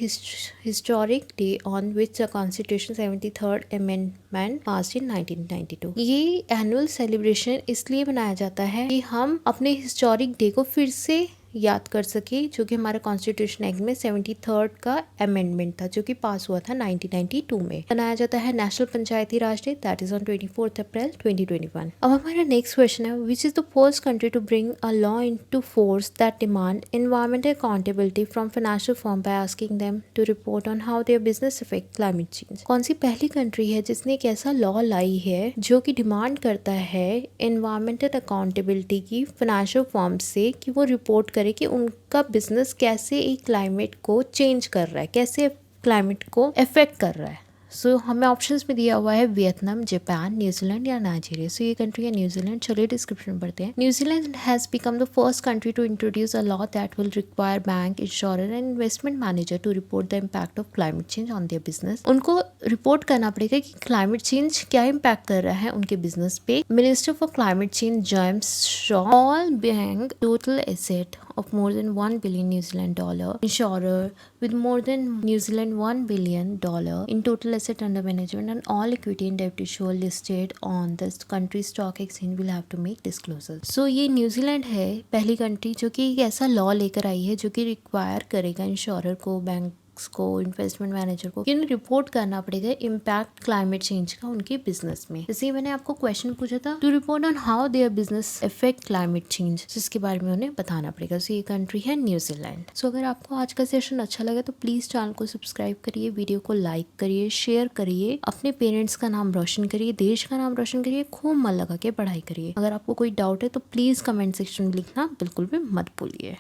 historic day on which the constitution 73rd amendment passed in 1992। ये एनुअल सेलिब्रेशन इसलिए बनाया जाता है कि हम अपने हिस्टोरिक डे को फिर से याद कर सके, जो कि हमारा कॉन्स्टिट्यूशन एक्ट में 73rd का अमेंडमेंट था जो कि पास हुआ था 1992 में। बनाया जाता है national Panchayati Raj day that is on 24 April 2021। अब हमारा नेक्स्ट क्वेश्चन है which is the first country to bring a law into force that demand environmental accountability from financial firm by asking them to report on how their business affect climate change. कौन सी पहली country है जिसने एक ऐसा law लाई है जो कि डिमांड करता है एनवायरमेंटल अकाउंटेबिलिटी की फाइनेंशियल फर्म से कि वो रिपोर्ट करे कि उनका बिजनेस कैसे एक क्लाइमेट को चेंज कर रहा है, कैसे क्लाइमेट को इफेक्ट कर रहा है। सो हमें ऑप्शंस में दिया हुआ है वियतनाम, जापान, न्यूजीलैंड या नाइजीरिया। सो ये कंट्री है न्यूजीलैंड। चलिए डिस्क्रिप्शन में पढ़ते हैं। New Zealand has become the first country to introduce a law that will require bank, insurer and investment manager to report the impact of climate change on their business. उनको report करना पड़ेगा कि climate change क्या impact कर रहा है उनके business पे। Minister for climate change James Shaw all bank total asset of more than $1 billion New Zealand dollar, insurer with more than New Zealand $1 billion in total asset under management, and all equity and debt issue listed on the country stock exchange will have to make disclosure. So ये New Zealand है पहली country जो कि एक ऐसा law लेकर आई है जो कि रिक्वायर करेगा इंश्योरर को, बैंक को, इन्वेस्टमेंट मैनेजर को कि उन्हें रिपोर्ट करना पड़ेगा इम्पैक्ट क्लाइमेट चेंज का उनके बिजनेस में। जैसे मैंने आपको क्वेश्चन पूछा था to report on how their business effect climate change, जिसके बारे में उन्हें बताना पड़ेगा। सो ये कंट्री है न्यूजीलैंड। सो अगर आपको आज का सेशन अच्छा लगा तो प्लीज चैनल को सब्सक्राइब करिए, वीडियो को लाइक करिए, शेयर करिए, अपने पेरेंट्स का नाम रोशन करिए, देश का नाम रोशन करिए, खूब मन लगा के पढ़ाई करिए। अगर आपको कोई डाउट है तो प्लीज कमेंट सेक्शन में लिखना बिल्कुल भी मत भूलिए।